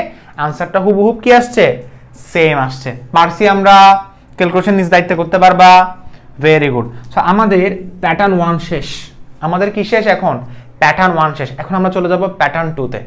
आंसरটা হুবহু কি আসছে সেম আসছে পারছি আমরা ক্যালকুলেশন নিজ দায়িত্ব করতে পারবা ভেরি গুড সো আমাদের প্যাটার্ন 1 শেষ আমাদের কি শেষ এখন প্যাটার্ন 1 শেষ এখন আমরা চলে যাব প্যাটার্ন 2 তে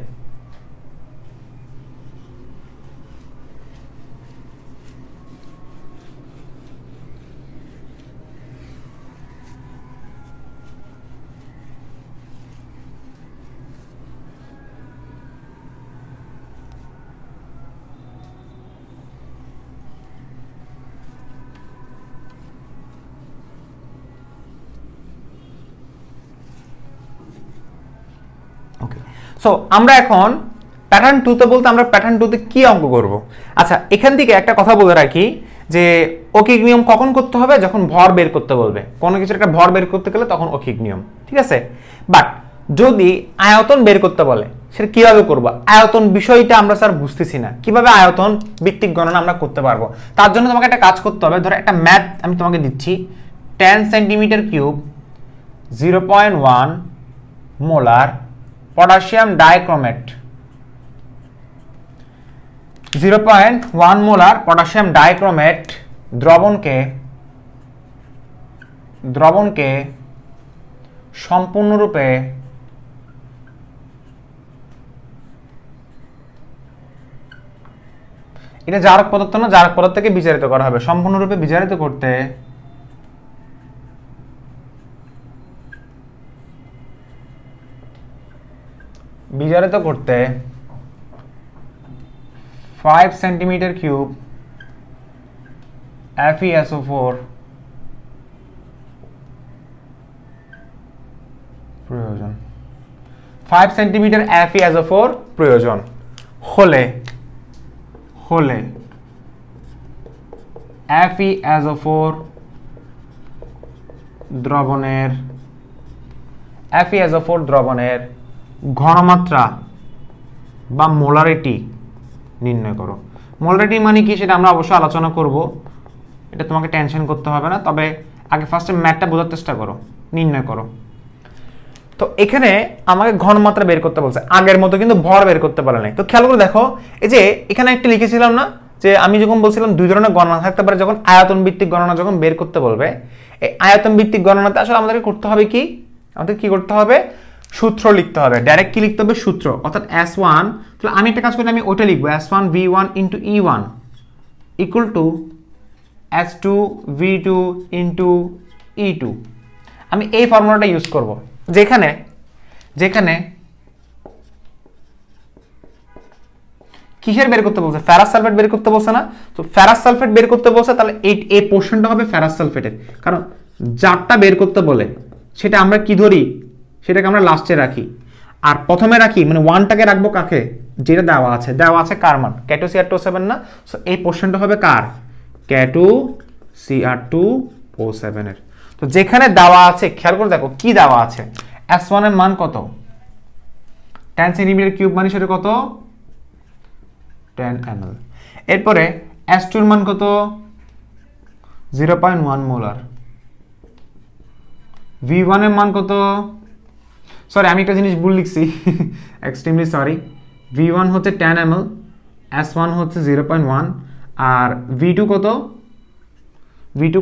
সো আমরা এখন প্যাটার্ন 2 তে বলতে আমরা প্যাটার্ন 2 তে কি অঙ্ক করব আচ্ছা এখান থেকে একটা কথা বলে রাখি যে অকিক নিয়ম কখন করতে হবে যখন ভর বের করতে বলবে কোনো কিছুর একটা ভর বের করতে গেলে তখন অকিক নিয়ম ঠিক আছে বাট যদি আয়তন বের করতে বলে সেটা কিভাবে করব আয়তন বিষয়টা আমরা স্যার বুঝতেছি না কিভাবে আয়তন ভিত্তিক গণনা আমরা করতে পারবো তার জন্য তোমাকে একটা কাজ করতে হবে ধরো একটা ম্যাথ আমি তোমাকে দিচ্ছি 10 centimetre cube 0.1 molar potassium dichromate 0.1 molar potassium dichromate দ্রবণকে সম্পূর্ণরূপে এটা জারক পদার্থ না জারক পদার্থকে বিজারিত করা হবে সম্পূর্ণরূপে বিজারিত করতে 5 সেন্টিমিটার কিউব FeSO4 প্রয়োজন 5 সেন্টিমিটার FeSO4 প্রয়োজন হলে FeSO4 দ্রবণের ঘনমাত্রা বা মোলারিটি নির্ণয় করো মোলারিটি মানে কি সেটা আমরা অবশ্যই আলোচনা করব এটা তোমাকে টেনশন করতে হবে না তবে আগে ফার্স্টে ম্যাথটা বোঝার চেষ্টা করো নির্ণয় করো তো এখানে আমাকে ঘনমাত্রা বের করতে বলছে আগের মতো কিন্তু ভর বের করতে বলে নাই তো খেয়াল করে দেখো এই যে এখানে একটা লিখেছিলাম না যে আমি যখন বলছিলাম দুই ধরনের গণনা থাকতে পারে যখন আয়তন ভিত্তিক গণনা যখন বের করতে বলবে এই আয়তন ভিত্তিক গণনাতে আসলে আমাদের করতে হবে কি আমাদের কি করতে হবে সূত্র লিখতে হবে ডাইরেক্ট কি লিখতে হবে সূত্র অর্থাৎ S1 তাহলে আমি একটা কাজ করি আমি ওইটা লিখব S1 V1 * E1 = S2 V2 * E2 আমি এই ফর্মুলাটা ইউজ করব যেখানে কিসের বের করতে বলছে ফেরাস সালফেট বের করতে বলছে না তো ফেরাস সালফেট বের করতে বলছে তাহলে এই পোরশনটা হবে ফেরাস সালফেটের কারণ যারটা বের করতে বলে সেটা আমরা কি ধরি সেটাকে আমরা লাস্টে রাখি আর প্রথমে রাখি মানে 1টাকে রাখবো কাকে যেটা দেওয়া আছে কার মান K2Cr2O7 না সো এই পোরশনটা হবে কার K2Cr2O7 এর তো যেখানে দেওয়া আছে খেয়াল করে দেখো কি দেওয়া আছে S1 এর মান কত 10 সেন্টিমিটার কিউব মানে সেটা কত 10 ml এরপরে S2 এর মান কত 0.1 মোলার V1 এর মান কত সরি আমি একটা জিনিস ভুল লিখছি এক্সট্রিমলি সরি V1 হচ্ছে 10 ml S1 হচ্ছে 0.1 আর V2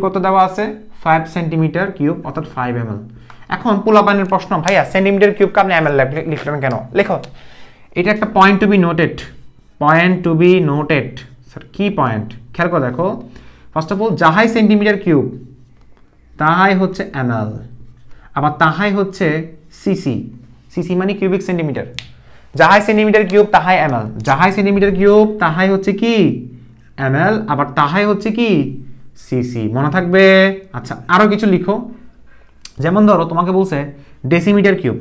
কত দেওয়া আছে 5 সেন্টিমিটার কিউব অর্থাৎ 5 ml এখন পোলাপানের প্রশ্ন ভাইয়া সেন্টিমিটার কিউব কে আপনি ml লিখলেন কেন লেখো এটা একটা point to be noted sir কি পয়েন্ট খেয়াল করে দেখো ফার্স্ট অফ অল যাহাই সেন্টিমিটার কিউব তাহাই হচ্ছে ml আবার তাহাই হচ্ছে সিসি মানে কিউবিক সেন্টিমিটার যাহাই সেন্টিমিটার কিউব তাহাই ml যাহাই সেন্টিমিটার কিউব তাহাই হচ্ছে কি ml আবার তাহাই হচ্ছে কি সিসি মনে থাকবে আচ্ছা আরো কিছু লিখো যেমন ধরো তোমাকে বলছে ডেসিমিটার কিউব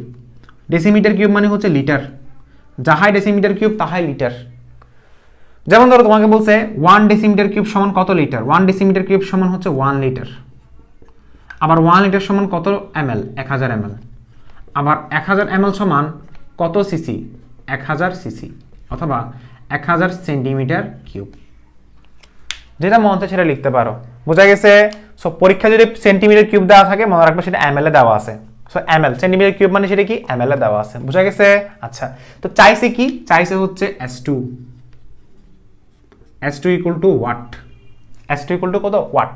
মানে হচ্ছে লিটার যাহাই ডেসিমিটার কিউব তাহাই লিটার যেমন ধরো তোমাকে বলছে 1 ডেসিমিটার কিউব সমান কত লিটার, 1 ডেসিমিটার কিউব সমান হচ্ছে 1 লিটার, আবার 1 লিটার সমান কত ml, 1000 ml, আবার 1000 ml সমান কত সিসি, 1000 সিসি, অথবা 1000 সেন্টিমিটার কিউব। যেটা মনে হচ্ছে সেটা লিখতে পারো, বোঝা গেছে? সো পরীক্ষা যদি সেন্টিমিটার কিউব দেওয়া থাকে মনে রাখবে সেটা ml এ দেওয়া আছে। সো ml সেন্টিমিটার কিউব মানে সেটা কি ml এ দেওয়া আছে, বোঝা গেছে? আচ্ছা, তো চাইছে কি, চাইছে হচ্ছে S2 equal to watt, S2 equal to কত ওয়াট।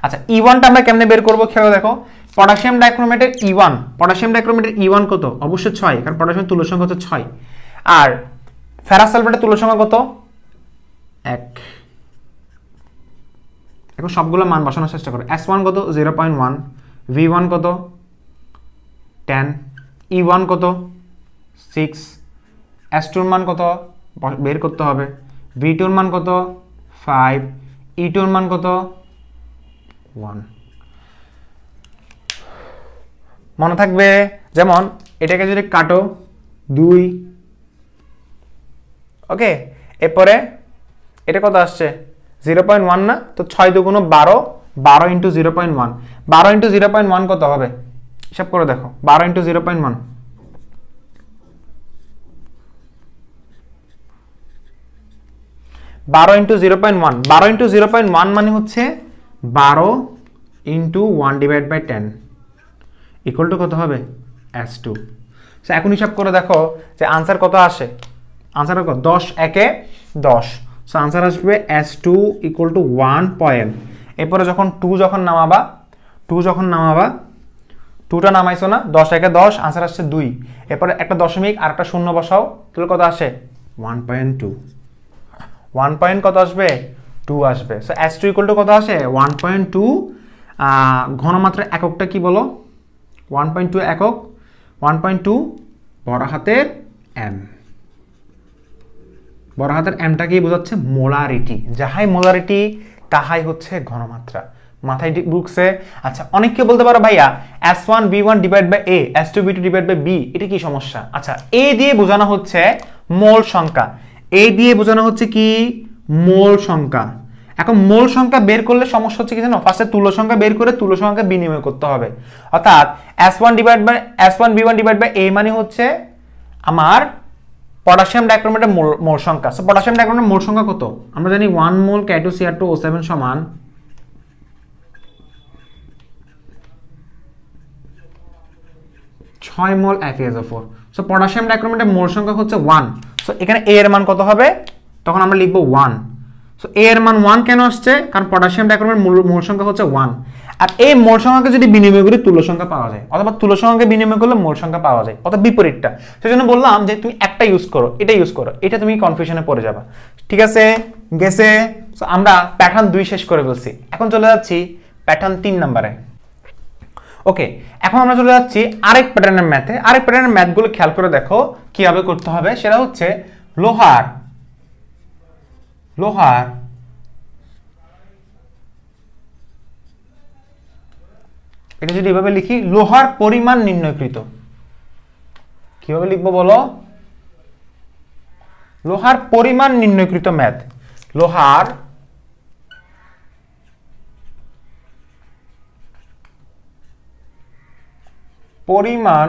আচ্ছা, E1 টা আমরা কেমনে বের করব খেয়াল দেখো। পটাশিয়াম ডাইক্রোমেটের E1, পটাশিয়াম ডাইক্রোমেটের E1 কত, অবশ্যই 6, কারণ পটাশিয়াম তুল্য সংখ্যা হচ্ছে 6। আর ফেরাস সালফেটের তুল্য সংখ্যা কত, 1। এখন সবগুলো মান বসানোর চেষ্টা করো। S1 কত 0.1, V1 কত 10, E1 কত 6, S2 এর মান কত বের করতে হবে, V2 এর মান কত 5, E2 এর মান কত 1। মনে থাকবে? যেমন এটাকে যদি কাটো 2, ওকে, এরপরে এটা কত আসছে 0.1 না, তো 6 দুগুণ 12, 12 ইন্টু 0.1, 12 ইন্টু 0.1 কত হবে হিসাব করে দেখো, 12 ইন্টু 0.1, 12 ইন্টু 0.1, 12 ইন্টু 0.1 মানে হচ্ছে 12 into 1 divide by 10 equal to কত হবে S2। এখন হিসাব করে দেখো যে আনসার কত আসে, আনসার কত 10 একে 10, সো আনসার আসবে S2 ইকুয়াল টু 1 পয়েন্ট। এরপরে যখন 2 যখন নামাবা, 2টা নামাইছো না, 10 একে 10, আনসার আসছে 2, এরপরে একটা দশমিক আর একটা শূন্য বসাও, তাহলে কত আসে 1.2, 1 পয়েন্ট কত আসবে 2 আসবে। সো S2 ইকুয়াল টু কত আসে 1.2। ঘনমাত্রার এককটা কি বলো, 1.2 একক, 1.2 বড় হাতের m, বড় হাতের mটা কি বোঝাচ্ছে মোলারিটি, যাহাই মোলারিটি তাহাই হচ্ছে ঘনমাত্রা, মাথায় ঢুকছে? আচ্ছা, অনেককে বলতে পারো ভাইয়া S1 V1 divide by A, S2 V2 divide by B, এটা কি সমস্যা? আচ্ছা, A দিয়ে বোঝানো হচ্ছে মোল সংখ্যা, A দিয়ে বোঝানো হচ্ছে কি মোল সংখ্যা। এখন মোল সংখ্যা বের করলে সমস্যা হচ্ছে কি জানো, ফার্স্টে তুল্য সংখ্যা বের করে তুল্য সংখ্যা বিনিময় করতে হবে। অর্থাৎ S1 V1 divide by A মানে হচ্ছে আমার পটাশিয়াম ডাইক্রোমেটের মোল সংখ্যা। সো পটাশিয়াম ডাইক্রোমেটের মোল সংখ্যা কত, আমরা জানি 1 মোল K2Cr2O7 সমান 6 মোল FeSO4। সো পটাশিয়াম ডাইক্রোমেটের মোল সংখ্যা হচ্ছে 1। সো এখানে A এর মান কত হবে, তখন আমরা লিখব 1। সো A এর মান 1 কেন আসছে, কারণ পটাশিয়াম ডাইক্রোমেটের মোল সংখ্যা হচ্ছে 1, আর এই মোল সংখ্যাকে যদি বিনিময় করি তুল্য সংখ্যা পাওয়া যায়, অথবা তুল্য সংখ্যাকে বিনিময় করলে মোল সংখ্যা পাওয়া যায়, অথবা বিপরীতটা। সেজন্য বললাম যে তুমি একটা ইউজ করো, এটা ইউজ করো, এটা তুমি কনফিউশনে পড়ে যাবে। ঠিক আছে, গেছে? সো আমরা প্যাটার্ন 2 শেষ করে ফেলছি, এখন চলে যাচ্ছি প্যাটার্ন 3 নম্বরে। ওকে, এখন আমরা চলে যাচ্ছি আরেক প্যাটার্নের ম্যাথে। আরেক প্যাটার্নের ম্যাথগুলো খেয়াল করে দেখো কিভাবে করতে হবে। সেটা হচ্ছে লোহার এটা যদি এভাবে লিখি, লোহার পরিমাণ নির্ণয়কৃত, কিভাবে লিখবো বলো, লোহার পরিমাণ নির্ণয়কৃত ম্যাথ, লোহার পরিমাণ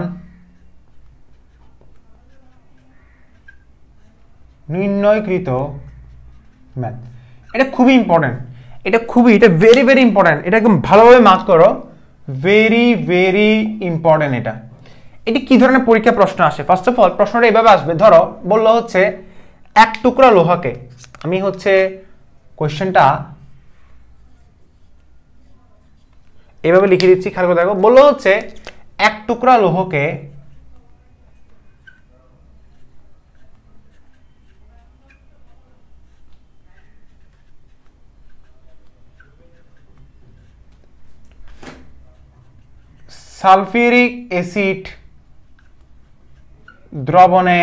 নির্ণয়কৃত ম্যাথ। এটা খুবই ইম্পর্টেন্ট, এটা ভেরি ভেরি ইম্পর্টেন্ট, এটা একদম ভালোভাবে মার্ক করো, ভেরি ভেরি ইম্পর্টেন্ট। এটি কি ধরনের পরীক্ষা প্রশ্ন আসে? ফার্স্ট অফ অল প্রশ্নটা এভাবে আসবে, ধরো বললো হচ্ছে এক টুকরা লোহাকে, আমি হচ্ছে কোশ্চেনটা এভাবে লিখে দিচ্ছি, খেয়াল করে দেখো। বললো হচ্ছে এক টুকরা লোহকে সালফিউরিক অ্যাসিড দ্রবণে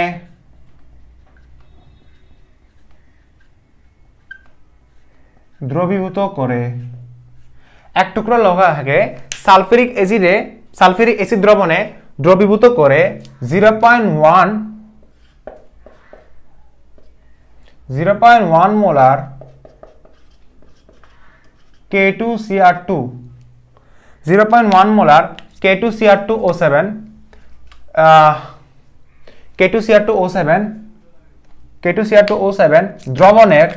দ্রবীভূত করে, এক টুকরা লোহাকে সালফিউরিক অ্যাসিড দ্রবণে দ্রবীভূত করে 0.1 0.1 molar K2Cr2, 0.1 molar K2Cr2O7, K2Cr2O7 দ্রবণের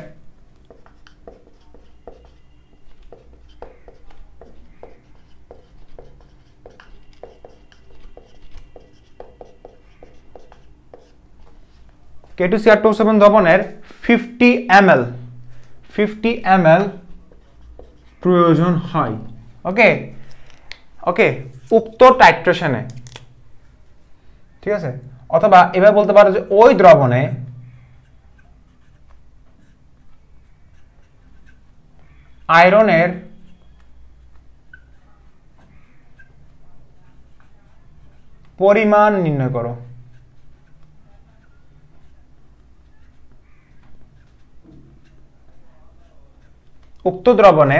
K2Cr2O7 দ্রবণের 50 ml প্রয়োজন হয়। ওকে ওকে, উক্ত টাইট্রেশনে, ঠিক আছে, অথবা এভাবে বলতে পারো যে ওই দ্রবণে আয়রনের পরিমাণ নির্ণয় করো। উক্ত দ্রবণে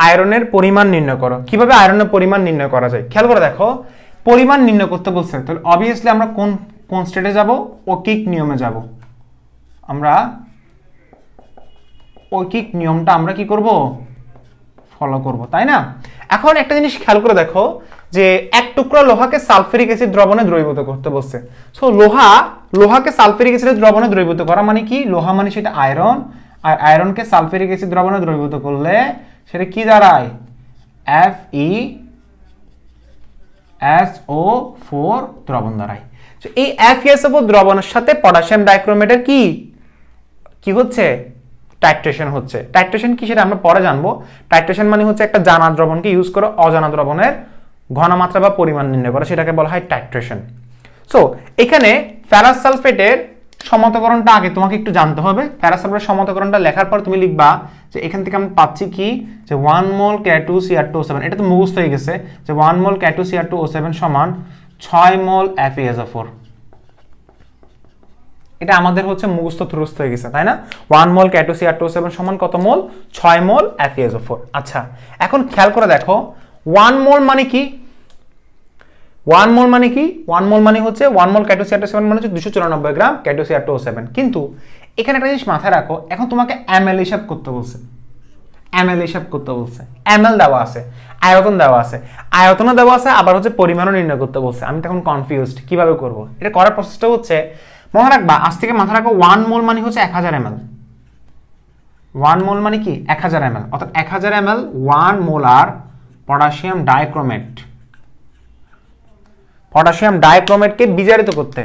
আয়রনের পরিমাণ নির্ণয় করো। কিভাবে আয়রনের পরিমাণ নির্ণয় করা যায় খেয়াল করে দেখো। পরিমাণ নির্ণয় করতে বলছে, তাহলে অবভিয়াসলি আমরা কোন স্টেটে যাব? ঐকিক নিয়মে যাব। আমরা ঐকিক নিয়মটা আমরা কি করব? ফলো করব, তাই না? এখন একটা জিনিস খেয়াল করে দেখো যে এক টুকরা লোহাকে সালফিউরিক অ্যাসিড দ্রবণে দ্রবীভূত করতে বলছে। সো লোহাকে সালফিউরিক অ্যাসিডের দ্রবণে দ্রবীভূত করা মানে কি? লোহা মানে সেটা আয়রন, আর আয়রনকে সালফিউরিক অ্যাসিড দ্রবণে দ্রবীভূত করলে সেটা কি দাঁড়ায়? FeSO4 দ্রবণ দাঁড়ায়। তো এই FeSO4 দ্রবণের সাথে পটাশিয়াম ডাইক্রোমেটের কি হচ্ছে? টাইট্রেশন হচ্ছে। টাইট্রেশন কি সেটা আমরা পরে জানবো। টাইট্রেশন মানে হচ্ছে একটা জানা দ্রবণকে ইউজ করে অজানা দ্রবণের ঘনমাত্রা বা পরিমাণ নির্ণয় করা, সেটাকে বলা হয় টাইট্রেশন। সো এখানে ফেরাস সালফেটের সমতকরণটা আগে তোমাকে একটু জানতে হবে। ফেরাস সালফেটের সমতকরণটা লেখার পর তুমি লিখবা যে এখান থেকে আমি পাচ্ছি কি, যে 1 মোল K2Cr2O7, এটা তো মুখস্থ হয়ে গেছে যে 1 মোল K2Cr2O7 সমান 6 মোল FeSO4। এটা আমাদের হচ্ছে মুখস্থ থ্রুস্থ হয়ে গেছে, তাই না? 1 মোল K2Cr2O7 সমান কত মোল? 6 মোল FeSO4। আচ্ছা, এখন খেয়াল করে দেখো 1 মোল মানে কি? 1 মোল মানে কি? 1 মোল মানে হচ্ছে 1 মোল K2Cr2O7 মানে হচ্ছে 294 গ্রাম K2Cr2O7। কিন্তু এখানে একটা জিনিস মাথায় রাখো, এখন তোমাকে ml হিসাব করতে বলছে। ml হিসাব করতে বলছে, ml দেওয়া আছে, আয়তন দেওয়া আছে, আয়তনও দেওয়া আছে, আবার হচ্ছে পরিমাণও নির্ণয় করতে বলছে। আমি তখন কনফিউজড কিভাবে করব। এটা করার প্রসেসটা হচ্ছে, মনে রাখবা, আজ থেকে মাথা রাখো 1 মোল মানে হচ্ছে 1000 ml। 1 মোল মানে কি? 1000 ml, অর্থাৎ 1000 ml 1 molar potassium dichromate. Potassium ডাইক্রোমেটকে বিজারিত করতে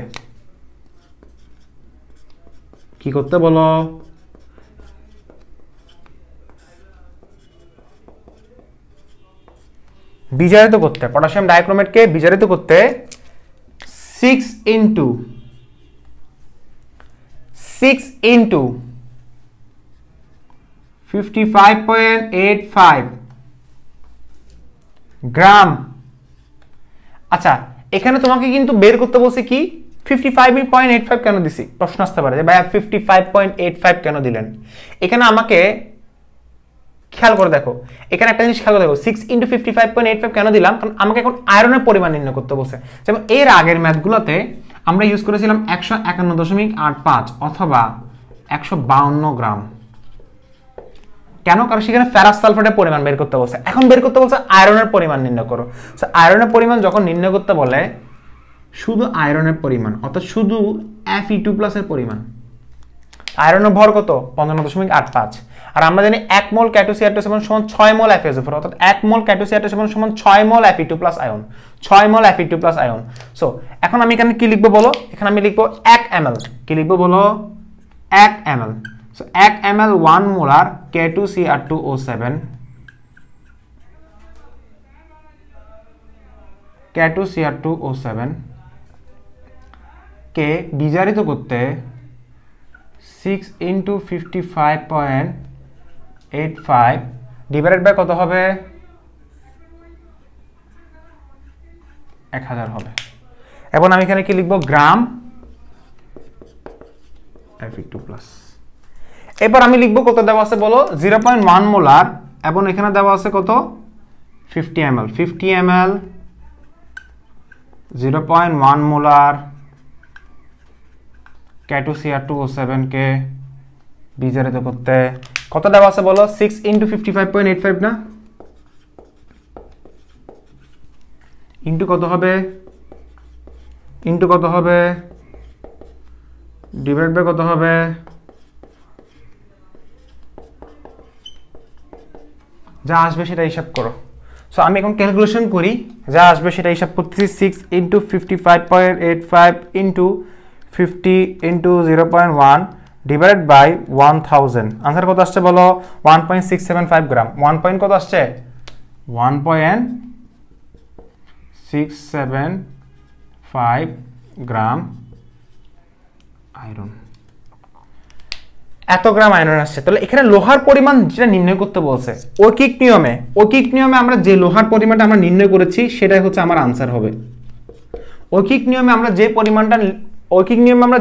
কি করতে বলো? বিজারিত করতে, পটাশিয়াম ডাইক্রোমেটকে বিজারিত করতে 6 ইনটু 55.85 গ্রাম। আচ্ছা, এখানে তোমাকে কিন্তু বের করতে বলছে কি 55.85 কেন দিছি? প্রশ্ন আসতে পারে যে ভাইয়া 55.85 কেন দিলেন? এখানে আমাকে খেয়াল করে দেখো, এখানে একটা জিনিস খেয়াল করে দেখো, 6 ইনটু 55.85 কেন দিলাম? কারণ আমাকে এখন আয়রনের পরিমাণ নির্ণয় করতে বলছে। যেমন এর আগের ম্যাথগুলোতে আমরা ইউজ করেছিলাম 151.85 অথবা 152 গ্রাম। কেন? কারণ সেখানে ফেরাস সালফেটের পরিমাণ বের করতে বলছে। এখন বের করতে বলছে আয়রনের পরিমাণ নির্ণয় করো। সো আয়রনের পরিমাণ যখন নির্ণয় করতে বলে, শুধু আয়রনের পরিমাণ, অর্থাৎ শুধু Fe2+ এর পরিমাণ। আয়রনের ভর কত? 55.85। আর আমরা জানি 1 মোল K2Cr2O7 সমান 6 মোল FeSO4, অর্থাৎ 1 মোল K2Cr2O7 সমান 6 মোল Fe2+ আয়ন। 6 মোল Fe2+ আয়ন। সো এখন আমি এখানে কি লিখবো বলো? এখানে আমি লিখবো 1 ml। কি লিখবো বলো? 1 ml। So 1 ml 1 molar K2Cr2O7 কে বিজারিত করতে 6 ইনটু 55.85 ডিভাইডেড বাই কত হবে? 1000 হবে। এখন আমি এখানে কি লিখবো? গ্রাম Fe2+। এবার আমি লিখবো কত দেওয়া আছে বলো? 0.1 মোলার, এবং এখানে দেওয়া আছে কত? 50 ml। 50 ml 0.1 মোলার K2Cr2O7 কে বিজারিত করতে কত দেওয়া আছে বলো 6 × 55.85 না ইনটু কত হবে ডিভাইড বাই কত হবে যা আসবে সেটা হিসাব করো সো আমি এখন ক্যালকুলেশন করি যা আসবে সেটা হিসাব করতেছি 6 × 55.85 * 50 * 0.1 ডিভাইড বাই 1000 आंसर কত আসছে বলো 1.675 গ্রাম 1 পয়েন্ট কত আসছে 1.675 গ্রাম আয়রন এত গ্রাম আয়রন আসছে তাহলে এখানে লোহার পরিমাণ যেটা নির্ণয় করতে বলছে ঐকিক নিয়মে আমরা যে লোহার পরিমাণটা আমরা নির্ণয় করেছি সেটাই হচ্ছে আমার आंसर হবে ঐকিক নিয়মে আমরা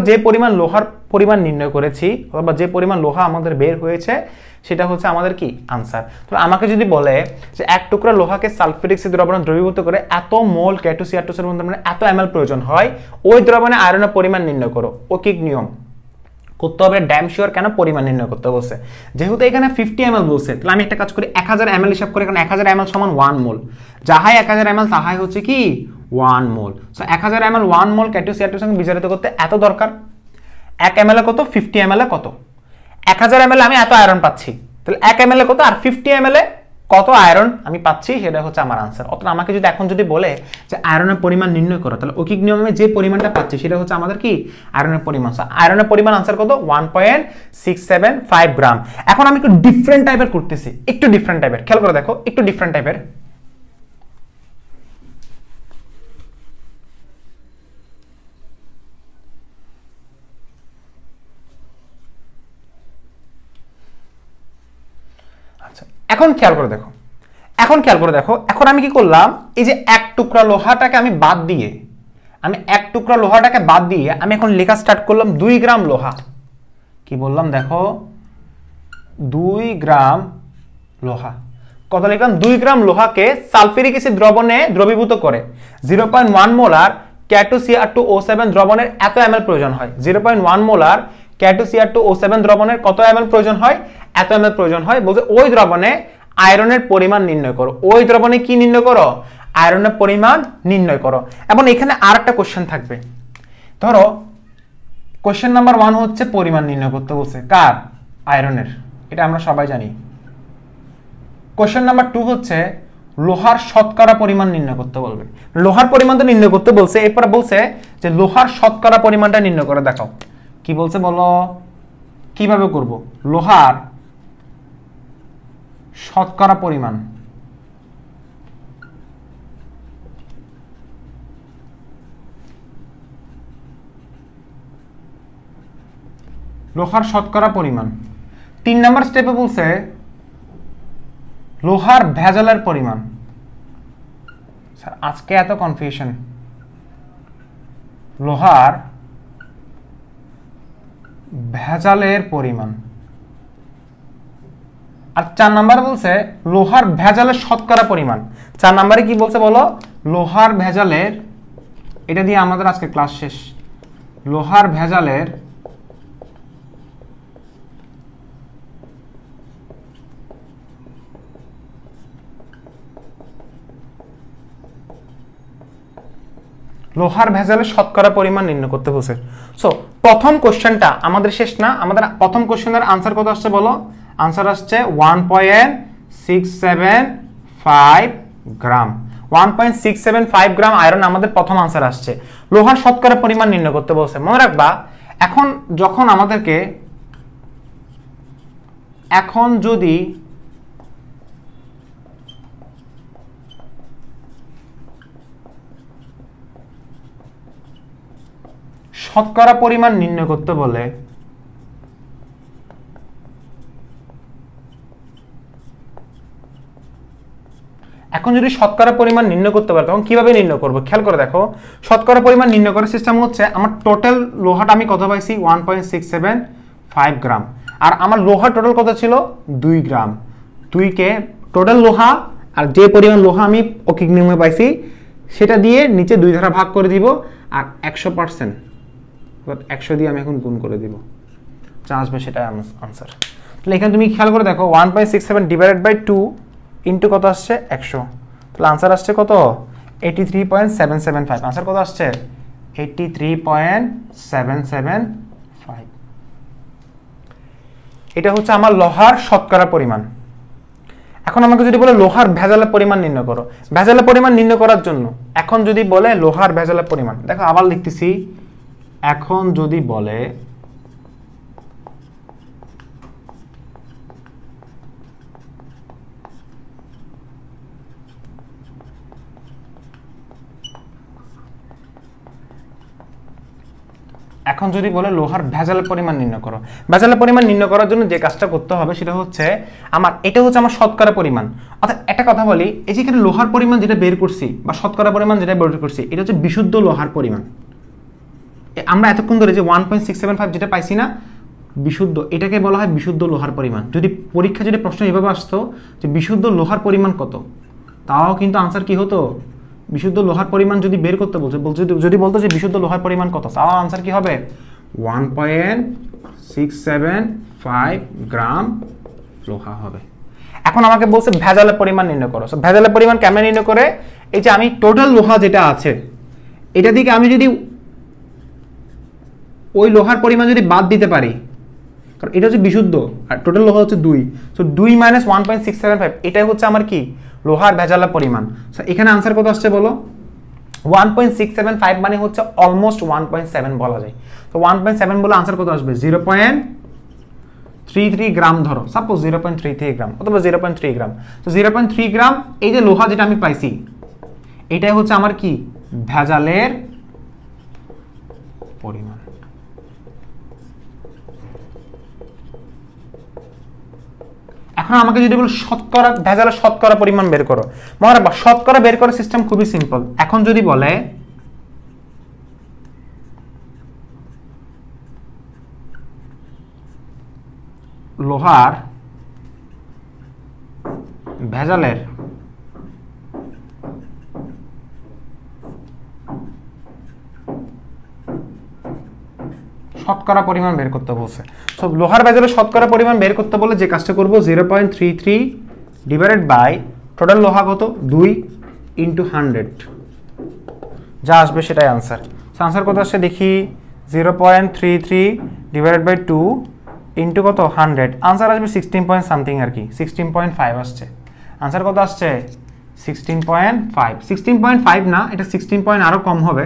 যে পরিমাণ লোহার পরিমাণ নির্ণয় করেছি অথবা যে পরিমাণ লোহা আমাদের বের হয়েছে সেটা হচ্ছে আমাদের কি आंसर তাহলে আমাকে যদি বলে যে এক টুকরা লোহাকে সালফিউরিক অ্যাসিড দ্রবণে দ্রবীভূত করে এত মোল K2Cr2 এর মধ্যে মানে এত ml প্রয়োজন হয় ওই দ্রবণে আয়রনের পরিমাণ নির্ণয় করো ঐকিক নিয়ম করতে হবে ড্যাম শিওর কেন পরিমাণ নির্ণয় করতে বলছে যেহেতু এখানে 50 ml বলছে তাহলে আমি একটা কাজ করি 1000 ml হিসাব করে কারণ 1000 ml সমান 1 মোল যাহাই 1000 ml তাহাই হচ্ছে কি 1 মোল সো 1000 ml 1 মোল K2Cr2 এর সঙ্গে বিজারিত করতে এত দরকার 1 ml এ কত 50 ml এ কত 1000 ml আমি এত আয়রন পাচ্ছি তাহলে 1 ml এ কত আর 50 ml এ কত আয়রন আমি পাচ্ছি সেটা হচ্ছে আমার आंसर অতএব আমাকে যদি এখন যদি বলে যে আয়রনের পরিমাণ নির্ণয় করো তাহলে ঐকিক নিয়মে যে পরিমাণটা পাচ্ছি সেটা হচ্ছে আমাদের কি আয়রনের পরিমাণ সো আয়রনের পরিমাণ आंसर কত 1.675 গ্রাম এখন আমি একটু ডিফারেন্ট টাইপের করতেছি একটু ডিফারেন্ট টাইপের খেয়াল করে দেখো একটু ডিফারেন্ট টাইপের এখন খেয়াল করে দেখো এখন আমি কি করলাম এই যে এক টুকরা লোহাটাকে আমি বাদ দিয়ে আমি এখন লেখা স্টার্ট করলাম 2 গ্রাম লোহা কি বললাম দেখো 2 গ্রাম লোহা কত লিখলাম 2 গ্রাম লোহাকে সালফিউরিক অ্যাসিড দ্রবণে দ্রবীভূত করে 0.1 মোলার K2Cr2O7 দ্রবণের এত ml প্রয়োজন হয় 0.1 মোলার K2Cr2O7 দ্রবণের কত ml প্রয়োজন হয় এত ml প্রয়োজন হয় বলতে ওই দ্রবণে আয়রনের পরিমাণ নির্ণয় করো ওই দ্রবণে কি নির্ণয় করো আয়রনের পরিমাণ নির্ণয় করো এবং এখানে আরেকটা কোশ্চেন থাকবে ধরো কোশ্চেন নাম্বার 1 হচ্ছে পরিমাণ নির্ণয় করতে বলছে কার আয়রনের এটা আমরা সবাই জানি কোশ্চেন নাম্বার 2 হচ্ছে লোহার শতকরা পরিমাণ নির্ণয় করতে বলবে লোহার পরিমাণ তো নির্ণয় করতে বলছে এরপর বলছে যে লোহার শতকরা পরিমাণটা নির্ণয় করে দেখাও কি বলছে বলো কিভাবে করব লোহার শতকরা পরিমাণ লোহার শতকরা পরিমাণ 3 নাম্বার স্টেপে বলছে লোহার ভেজালের পরিমাণ স্যার আজকে এত কনফিউশন লোহার ভেজালের পরিমাণ আর 4 নাম্বার বলছে লোহার ভেজালের শতকরা পরিমাণ 4 নম্বরে কি বলছে বলো লোহার ভেজালের এটা দিয়ে আমাদের আজকে ক্লাস শেষ লোহার ভেজালের শতকরা পরিমাণ নির্ণয় করতে বলছে সো প্রথম কোশ্চেনটা আমাদের শেষ না আমাদের প্রথম কোশ্চেনের आंसर কত আসছে বলো आंसर আসছে 1.675 গ্রাম 1.675 গ্রাম আয়রন আমাদের প্রথম आंसर আসছে লোহার শতকরা পরিমাণ নির্ণয় করতে বলছে মনে রাখবা এখন যদি শতকরা পরিমাণ নির্ণয় করতে বলে এখন যদি শতকরা পরিমাণ নির্ণয় করতে পারে তখন কিভাবে নির্ণয় করব খেয়াল করে দেখো শতকরা পরিমাণ নির্ণয় করার সিস্টেম হচ্ছে আমার টোটাল লোহাটা আমি কত পাইছি 1.675 গ্রাম আর আমার লোহা টোটাল কত ছিল 2 গ্রাম 2 কে টোটাল লোহা আর যে পরিমাণ লোহা আমি ঐকিক নিয়মে পাইছি সেটা দিয়ে নিচে 2 দ্বারা ভাগ করে দিব আর 100% 100 দিয়ে আমি এখন গুণ করে দিব যা আসবে সেটাই আনসার। তাহলে এখানে তুমি খেয়াল করে দেখো 1.67 ডিভাইডেড বাই 2 ইন্টু কত আসছে 100, তাহলে আনসার আসছে কত 83.775। আনসার কত আসছে 83.775। এটা হচ্ছে আমার লোহার শতকরা পরিমাণ। এখন আমাকে যদি বলে লোহার ভেজালের পরিমাণ নির্ণয় করো, ভেজালের পরিমাণ নির্ণয় করার জন্য এখন যদি বলে লোহার ভেজালের পরিমাণ, দেখো আবার লিখতেছি, এখন যদি বলে লোহার ভেজালের পরিমাণ নির্ণয় করো, ভেজালের পরিমাণ নির্ণয় করার জন্য যে কাজটা করতে হবে সেটা হচ্ছে এটা হচ্ছে আমার শতকরা পরিমাণ। অর্থাৎ একটা কথা বলি, এই যে এখানে লোহার পরিমাণ যেটা বের করছি বা শতকরা পরিমাণ যেটা বের করছি, এটা হচ্ছে বিশুদ্ধ লোহার পরিমাণ। আমরা এতক্ষণ ধরে যে 1.675 যেটা পাইছি না বিশুদ্ধ, এটাকে বলা হয় বিশুদ্ধ লোহার পরিমাণ। যদি পরীক্ষা যদি প্রশ্ন এভাবে আসতো যে বিশুদ্ধ লোহার পরিমাণ কত, তাও কিন্তু আনসার কি হতো, বিশুদ্ধ লোহার পরিমাণ যদি বের করতে যদি বলতো যে বিশুদ্ধ লোহার পরিমাণ কত, তাও আনসার কি হবে 1.675 গ্রাম লোহা হবে। এখন আমাকে বলছে ভেজালের পরিমাণ নির্ণয় করো। ভেজালের পরিমাণ কেমন নির্ণয় করে, এই যে আমি টোটাল লোহা যেটা আছে এটা দিকে আমি যদি ওই লোহার পরিমাণ যদি বাদ দিতে পারি, কারণ এটা হচ্ছে বিশুদ্ধ আর টোটাল লোহা হচ্ছে 2, সো 2 - 1.675 এটাই হচ্ছে আমার কি লোহার ভেজালের পরিমাণ। সো এখানে আনসার কত আসছে বলো, 1.675 মানে হচ্ছে অলমোস্ট 1.7 বলা যায়। তো 1.7 বলে আনসার কত আসবে 0.33 গ্রাম ধরো, সাপোজ 0.33 গ্রাম অথবা 0.3 গ্রাম। তো 0.3 গ্রাম এই যে লোহা যেটা আমি পাইছি এটাই হচ্ছে আমার কি ভেজালের পরিমাণ। এখন আমাকে যদি বলো শতকরা ভেজালের শতকরা পরিমাণ বের করো, মনে রাখবা শতকরা বের করার সিস্টেম খুবই সিম্পল। এখন যদি বলে লোহার ভেজালের শতকরা পরিমাণ বের করতে বলছে। সো লোহার ভেজালের শতকরা পরিমাণ বের করতে বলে যে কাজটা করব 0.33 ডিভাইডেড বাই টোটাল লোহা কত 2 ইনটু 100, যা আসবে সেটাই আনসার। সো আনসার কত আসছে দেখি 0.33 ডিভাইডেড বাই 2 ইনটু কত 100, আনসার আসবে 16 পয়েন্ট সামথিং আর কি 16.5 আসছে। আনসার কত আসছে 16.5, 16.5 না, এটা 16 পয়েন্ট আরো কম হবে,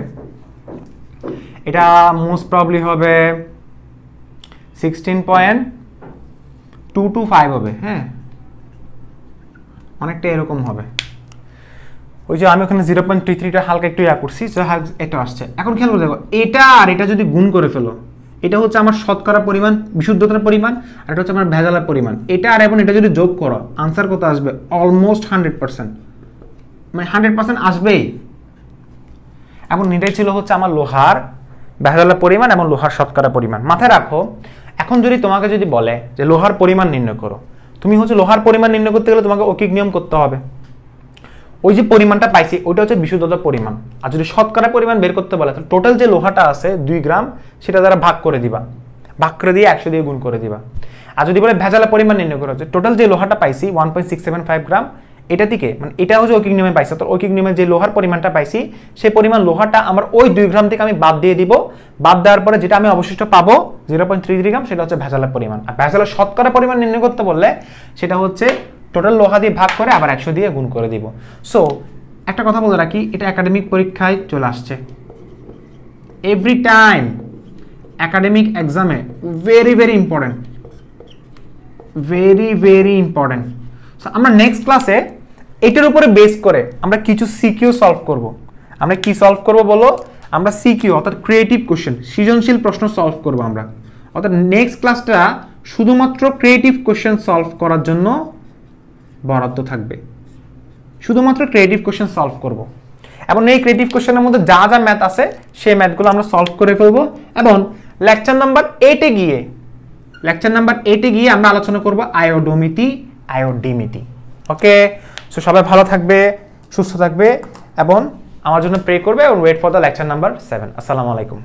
এটা মোস্ট প্রবলি হবে 16.225 হবে। হ্যাঁ অনেকটা এরকম হবে। ওই যে আমি ওখানে 0.33টা হালকা একটু করছি, এটা আসছে। এখন খেয়াল করে দেখো এটা আর এটা যদি গুণ করে ফেলো, এটা হচ্ছে আমার শতকরা পরিমাণ বিশুদ্ধতার পরিমাণ আর এটা হচ্ছে আমার ভেজালের পরিমাণ, এটা আর এখন এটা যদি যোগ করো আনসার কত আসবে অলমোস্ট 100%, মানে 100% আসবেই। এখন এটাই ছিল হচ্ছে আমার লোহার ভেজালের পরিমাণ এবং লোহার শতকরা পরিমাণ। মাথায় রাখো, এখন যদি তোমাকে যদি বলে যে লোহার পরিমাণ নির্ণয় করো, তুমি হচ্ছে লোহার পরিমাণ নির্ণয় করতে গেলে তোমাকে ঐকিক নিয়ম করতে হবে। ওই যে পরিমাণটা পাইছি ওইটা হচ্ছে বিশুদ্ধতার পরিমাণ, আর যদি শতকরা পরিমাণ বের করতে বলে তাহলে টোটাল যে লোহাটা আছে 2 গ্রাম সেটা দ্বারা ভাগ করে দিবা, ভাগ করে দিয়ে 100 দিয়ে গুণ করে দিবা। আর যদি বলে ভেজালের পরিমাণ নির্ণয় করো, টোটাল যে লোহাটা পাইছি 1.675 গ্রাম, এটা থেকে মানে এটা হচ্ছে ঐকিক নিয়মে পাইছি, তো ঐকিক নিয়মে যে লোহার পরিমাণটা পাইছি সেই পরিমাণ লোহাটা আমার ওই 2 গ্রাম থেকে আমি বাদ দিয়ে দিব। বাদ দেওয়ার পরে যেটা আমি অবশিষ্ট পাবো 0.33 গ্রাম সেটা হচ্ছে ভেজালের পরিমাণ। আর ভেজালের শতকরা পরিমাণ নির্ণয় করতে বললে সেটা হচ্ছে টোটাল লোহা দিয়ে ভাগ করে আবার 100 দিয়ে গুণ করে দিব। সো একটা কথা বলে রাখি, এটা একাডেমিক পরীক্ষায় চলে আসছে এভরি টাইম, একাডেমিক এক্সামে very very important, very very important. So আমরা নেক্সট ক্লাসে এটার উপরে বেস করে আমরা কিছু সিকিউ সলভ করব। আমরা কি সলভ করব বলো, আমরা সিকিউ অর্থাৎ ক্রিয়েটিভ কোশ্চেন, সৃজনশীল প্রশ্ন সলভ করব আমরা। অর্থাৎ নেক্সট ক্লাসটা শুধুমাত্র ক্রিয়েটিভ কোশ্চেন সলভ করার জন্য বরাদ্দ থাকবে, শুধুমাত্র ক্রিয়েটিভ কোশ্চেন সলভ করব। এবং এই ক্রিয়েটিভ কোশ্চেনের মধ্যে যা যা ম্যাথ আছে সেই ম্যাথগুলো আমরা সলভ করে ফেলবো। এবং লেকচার নাম্বার 8-এ গিয়ে আমরা আলোচনা করব আয়োডোমিতি, আয়োডিমিতি। ওকে, সো সবাই ভালো থাকবে, সুস্থ থাকবে এবং আমার জন্য প্রে করবে এবং wait for the lecture number 7। আসসালামু আলাইকুম।